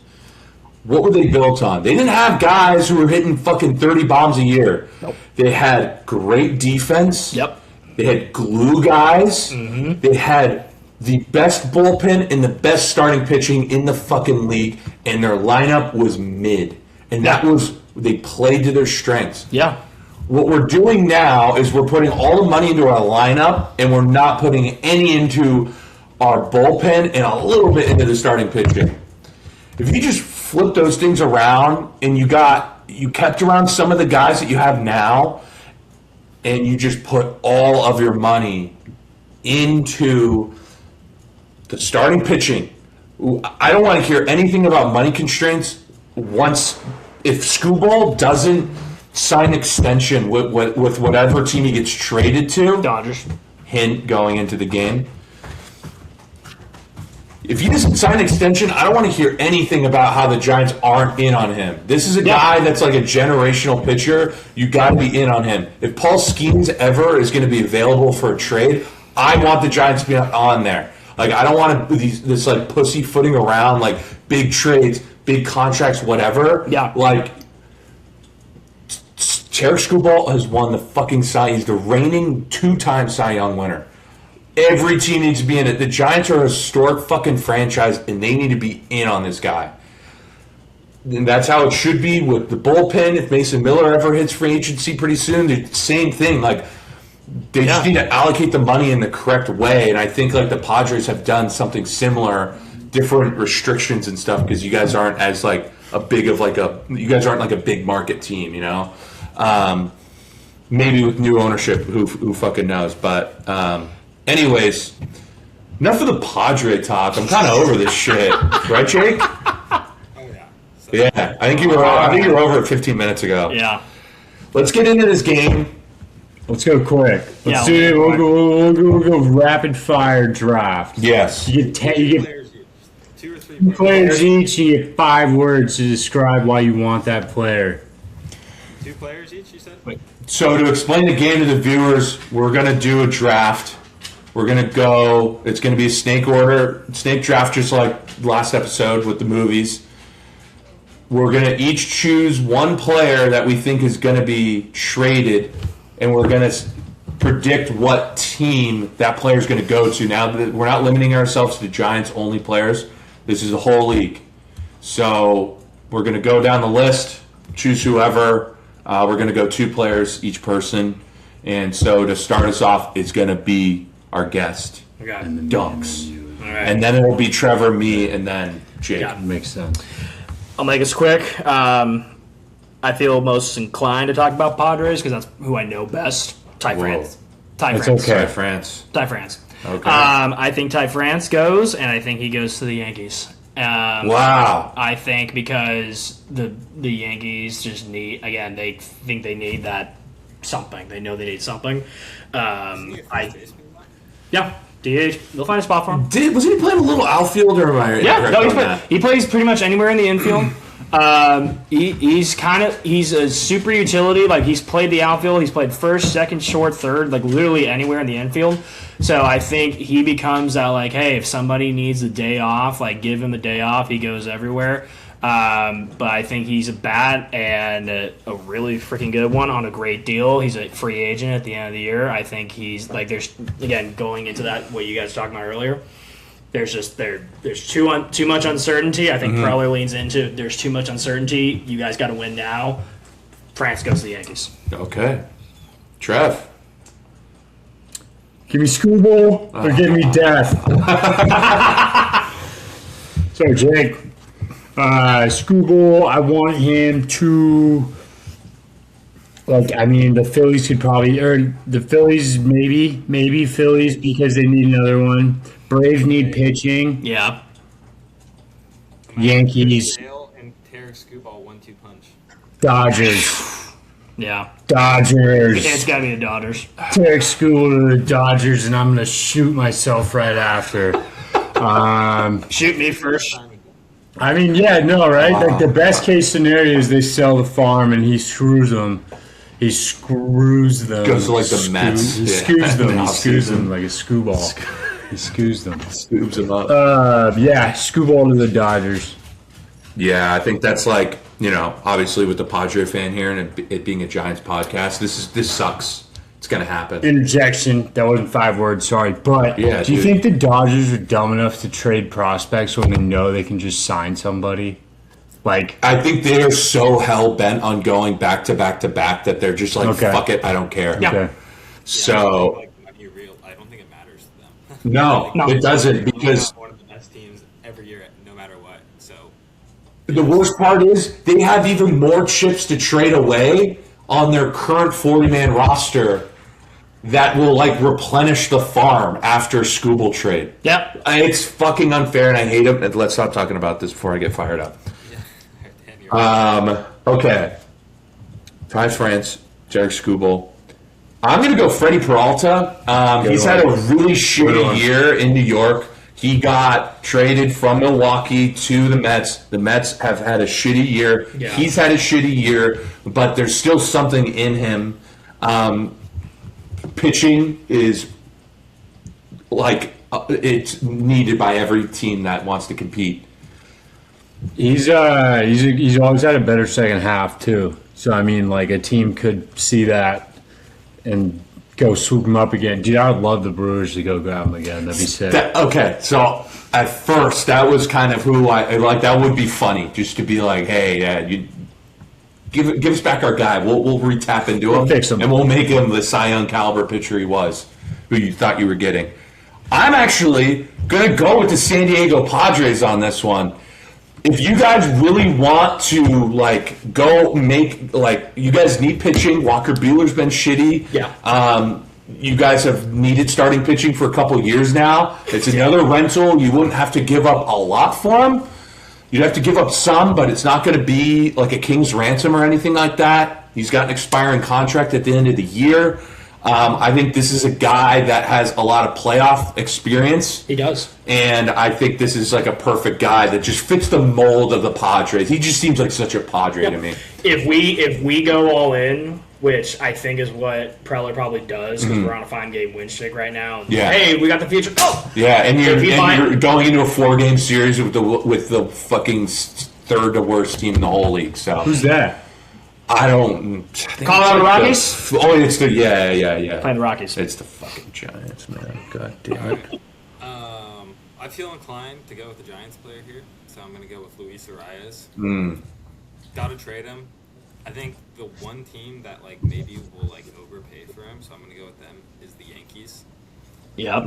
What were they built on? They didn't have guys who were hitting fucking 30 bombs a year. Nope. They had great defense. Yep. They had glue guys. Mm-hmm. They had the best bullpen and the best starting pitching in the fucking league, and their lineup was mid. And that was, they played to their strengths. Yeah. What we're doing now is we're putting all the money into our lineup, and we're not putting any into our bullpen and a little bit into the starting pitching. If you just flip those things around and you kept around some of the guys that you have now, and you just put all of your money into the starting pitching. I don't want to hear anything about money constraints if Skubal doesn't sign an extension with whatever team he gets traded to. Dodgers. Hint going into the game. If he doesn't sign an extension, I don't want to hear anything about how the Giants aren't in on him. This is a guy that's like a generational pitcher. You got to be in on him. If Paul Skeens ever is going to be available for a trade, I want the Giants to be on there. Like, I don't want this like pussyfooting around like big trades, big contracts, whatever. Yeah. Like, Tarek Skubal has won the fucking Cy. He's the reigning 2-time Cy Young winner. Every team needs to be in it. The Giants are a historic fucking franchise, and they need to be in on this guy. And that's how it should be with the bullpen. If Mason Miller ever hits free agency pretty soon, the same thing. Like, they just need to allocate the money in the correct way. And I think like the Padres have done something similar, different restrictions and stuff, because you guys aren't as like you guys aren't like a big market team, you know. Maybe with new ownership, who fucking knows? But anyways, enough of the Padre talk. I'm kind of over this shit, right, Jake? Oh yeah. So, Yeah, I think you were over it 15 minutes ago. Yeah. Let's get into this game. Let's go quick. Yeah, We'll go rapid fire draft. Yes. You get players each. 2 or 3 two players each. You get 5 words to describe why you want that player. 2 players each, you said? So to explain the game to the viewers, we're going to do a draft. We're going to go, it's going to be a snake draft, just like last episode with the movies. We're going to each choose one player that we think is going to be traded, and we're going to predict what team that player is going to go to. Now, we're not limiting ourselves to Giants only players. This is the whole league. So we're going to go down the list, choose whoever. We're going to go 2 players each person. And so to start us off, it's going to be our guest, Okay. Dunks. All right. And then it'll be Trevor, me, and then Jake. Yeah. Makes sense. I'll make this quick. I feel most inclined to talk about Padres because that's who I know best. Ty Whoa. France. Ty It's France. okay. Sorry, France. Ty France. Okay. I think Ty France goes, and I think he goes to the Yankees. Wow. I think because the Yankees just need, again, they think they need that something. They know they need something. Yeah, DH. They'll find a spot for him. Wasn't he playing a little outfield or am I Yeah, incorrect no, on that? he plays pretty much anywhere in the infield. He's a super utility. Like, he's played the outfield. He's played first, second, short, third, like literally anywhere in the infield. So I think he becomes that, like, hey, if somebody needs a day off, like, give him a day off. He goes everywhere. But I think he's a bat and a really freaking good one on a great deal. He's a free agent at the end of the year. I think he's like, there's, again, going into that what you guys were talking about earlier. There's too much uncertainty. I think Preller leans into there's too much uncertainty. You guys got to win now. France goes to the Yankees. Okay. Trev. Give me Skubal or give me death. So, Jake, Skubal, I want him to, like, I mean, the Phillies could probably, or the Phillies, maybe Phillies because they need another one. Braves need pitching. Yeah. Yankees, Dale and Tarek Skubal 1-2 punch. Dodgers. Yeah. Dodgers. It's got to be the Dodgers. Tarek Skubal to the Dodgers, and I'm going to shoot myself right after. Shoot me first. I mean, yeah, no, right? Like, the best case scenario is they sell the farm and he screws them. He screws them. Goes to, like, the Mets. He Yeah. scoos them. He Off scoos season. them like a skoo ball. He scoos them. Scoops him up. Yeah, skoo ball to the Dodgers. Yeah, I think that's like, obviously with the Padre fan here and it being a Giants podcast, this sucks. It's going to happen. Interjection. That wasn't 5 words. Sorry, but Yeah, do you dude. think the Dodgers are dumb enough to trade prospects when they know they can just sign somebody? Like, I think they are so hell-bent on going back to back to back that they're just like, Okay. fuck it, I don't care. okay. So, Like, money real, I don't think it matters to them. no, it doesn't because One of the best teams every year, no matter what. So the worst part is they have even more chips to trade away on their current 40-man roster that will like replenish the farm after Scooble trade. Yep. It's fucking unfair and I hate it. And let's stop talking about this before I get fired up. Dan, you're Okay. Ty France, Jarek Skubal. I'm going to go Freddie Peralta. He's had a really shitty year in New York. He got traded from Milwaukee to the Mets. The Mets have had a shitty year. Yeah. He's had a shitty year, but there's still something in him. Pitching is like it's needed by every team that wants to compete. He's always had a better second half too. So I mean, like a team could see that and go swoop him up again. Dude, I would love the Brewers to go grab him again. That'd be sick. Okay, so at first that was kind of who I like. That would be funny, just to be like, hey, you give us back our guy. We'll re-tap into him, fix him. and we'll make him the Cy Young caliber pitcher he was, who you thought you were getting. I'm actually gonna go with the San Diego Padres on this one. If you guys really want to like go make like you guys need pitching, Walker Buehler's been shitty. Yeah. You guys have needed starting pitching for a couple years now. It's another rental. You wouldn't have to give up a lot for him. You'd have to give up some, but it's not going to be like a king's ransom or anything like that. He's got an expiring contract at the end of the year. I think this is a guy that has a lot of playoff experience. He does. And I think this is like a perfect guy that just fits the mold of the Padres. He just seems like such a Padre to me. If we go all in, which I think is what Preller probably does, because we're on a 5-game win streak right now. Yeah. Hey, we got the future. Oh, Yeah, and If you're going into a 4-game series with the fucking third to worst team in the whole league. So Who's that? I think Colorado it's Rockies? it's the yeah. playing the Rockies. It's the fucking Giants, man. God damn it. I feel inclined to go with the Giants player here, so I'm going to go with Luis Arias. Got to trade him. I think the one team that like maybe will like overpay for him, so I'm going to go with them, is the Yankees. Yep.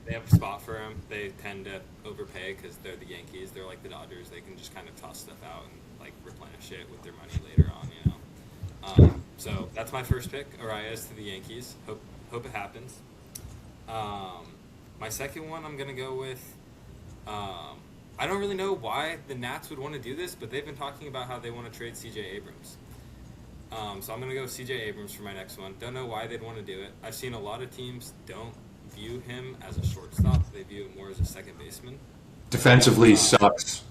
They have a spot for him. They tend to overpay because they're the Yankees. They're like the Dodgers. They can just kind of toss stuff out and like replenish it with their money later on, So that's my first pick, Arias to the Yankees. Hope it happens. My second one, I'm gonna go with. I don't really know why the Nats would want to do this, but they've been talking about how they want to trade C.J. Abrams. So I'm gonna go with C.J. Abrams for my next one. Don't know why they'd want to do it. I've seen a lot of teams don't view him as a shortstop; they view him more as a second baseman. Defensively he sucks.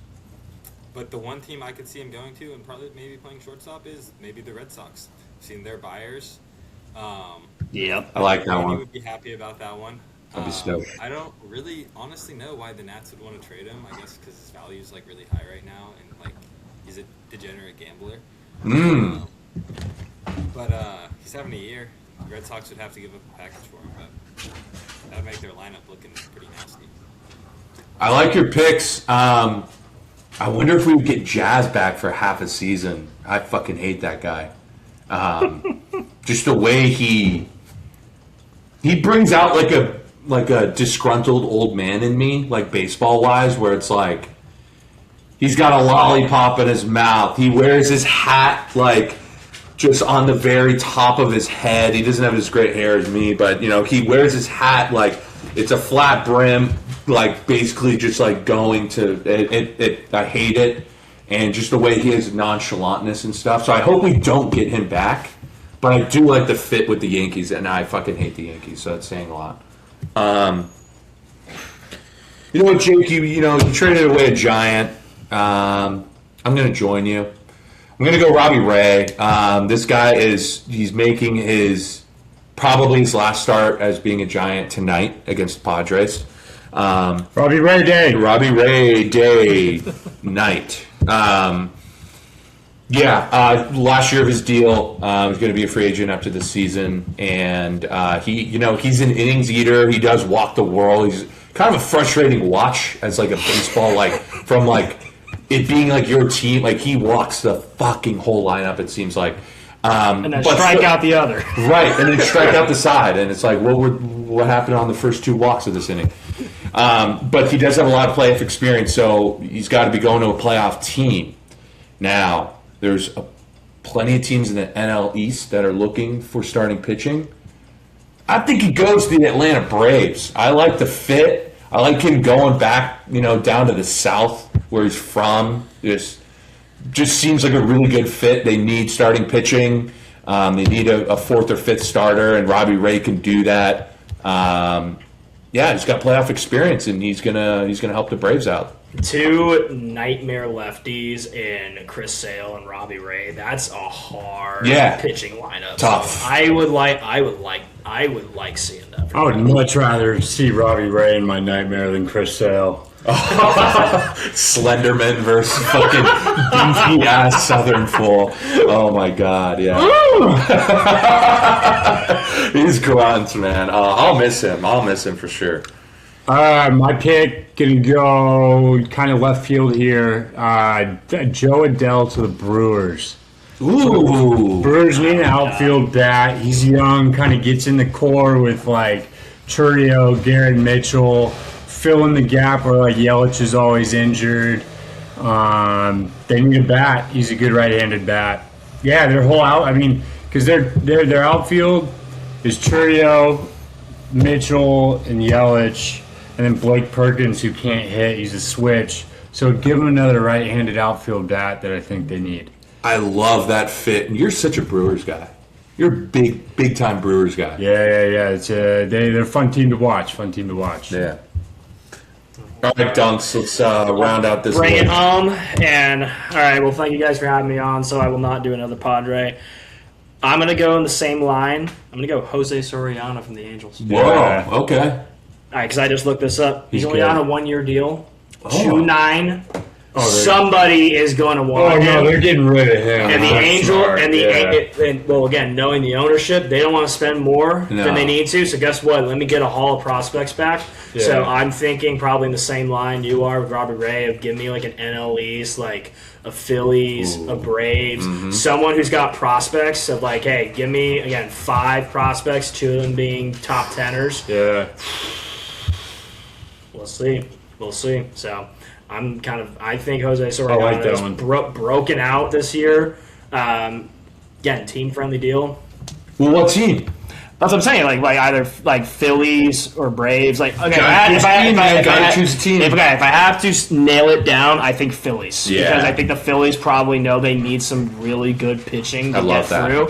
But the one team I could see him going to and probably maybe playing shortstop is maybe the Red Sox. I've seen their buyers. Yep. I like that He one. would be happy about that one. I'd be stoked. I don't really honestly know why the Nats would want to trade him. I guess because his value is like really high right now, and like he's a degenerate gambler. But he's having a year. The Red Sox would have to give up a package for him, but that would make their lineup looking pretty nasty. I like your picks. I wonder if we would get Jazz back for half a season. I fucking hate that guy. Just the way he brings out like a disgruntled old man in me, like baseball wise, where it's like he's got a lollipop in his mouth. He wears his hat like just on the very top of his head. He doesn't have as great hair as me, but he wears his hat like it's a flat brim, like basically just like going to it. I hate it, and just the way he has nonchalantness and stuff. So I hope we don't get him back, but I do like the fit with the Yankees, and I fucking hate the Yankees, so it's saying a lot. You know what, Jake? You traded away a giant. I'm going to join you. I'm going to go Robbie Ray. This guy he's making probably his last start as being a Giant tonight against the Padres. Robbie Ray Day. Robbie Ray Day night. Last year of his deal, he's going to be a free agent after the season, and he's an innings eater. He does walk the world. He's kind of a frustrating watch as like a baseball, like from like it being like your team. Like he walks the fucking whole lineup. It seems like, and then strike out the other. Right, and then strike out the side, and it's like what happened on the first 2 walks of this inning? But he does have a lot of playoff experience, so he's got to be going to a playoff team. Now, there's plenty of teams in the NL East that are looking for starting pitching. I think he goes to the Atlanta Braves. I like the fit. I like him going back, down to the South where he's from. Just seems like a really good fit. They need starting pitching. They need a 4th or 5th starter, and Robbie Ray can do that. He's got playoff experience, and he's gonna help the Braves out. 2 nightmare lefties in Chris Sale and Robbie Ray. That's a hard pitching lineup. Tough. So I would like seeing that. I would much rather see Robbie Ray in my nightmare than Chris Sale. Slenderman versus fucking beefy ass Southern fool. Oh my god, yeah. He's grunts, man. I'll miss him for sure. My pick gonna go kind of left field here. Joe Adell to the Brewers. Ooh. Brewers need an outfield bat. He's young, kind of gets in the core with like Churrio, Garrett Mitchell, fill in the gap where like Yelich is always injured. They need a bat. He's a good right-handed bat. Yeah, their whole because their outfield is Churrio, Mitchell, and Yelich, and then Blake Perkins, who can't hit. He's a switch. So give them another right-handed outfield bat that I think they need. I love that fit. And you're such a Brewers guy. You're a big time Brewers guy. Yeah. It's they're a fun team to watch. Yeah. All right, Dunks, let's round out this Bring it list. home. And, all right, well, thank you guys for having me on, so I will not do another Padre. I'm going to go in the same line. I'm going to go Jose Soriano from the Angels. Whoa, okay. All right, because I just looked this up. He's only good. on a 1-year deal. Oh. 2.9. Somebody is going to want him. they're getting rid of him. And the That's Angel, smart. and again, knowing the ownership, they don't want to spend more than they need to. So guess what? Let me get a haul of prospects back. Yeah. So I'm thinking probably in the same line you are with Robert Ray of give me like an NL East, like a Phillies, a Braves, someone who's got prospects of like, hey, give me again 5 prospects, 2 of them being top tenors. Yeah. We'll see. So. I think Jose Soriano like that is one. broken out this year. Again, team-friendly deal. Well, what team? That's what I'm saying. Like either like Phillies or Braves. Like okay, Gotta choose a team. If I have to nail it down, I think Phillies. Yeah. Because I think the Phillies probably know they need some really good pitching to get through.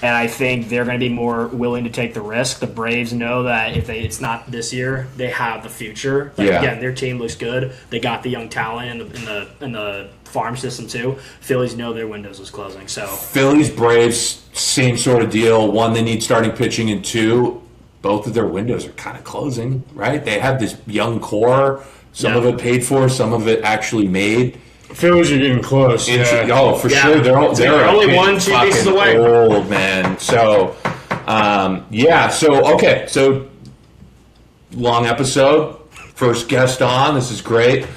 And I think they're going to be more willing to take the risk. The Braves know that if it's not this year, they have the future. Again, their team looks good. They got the young talent in the farm system too. Phillies know their windows was closing. So Phillies, Braves, same sort of deal. 1, they need starting pitching, and 2, both of their windows are kind of closing. Right? They have this young core. Some of it paid for, some of it actually made. Phillies are getting close. Oh, for sure. They're only 1-2 pieces away. Old man. So, So long episode. First guest on. This is great.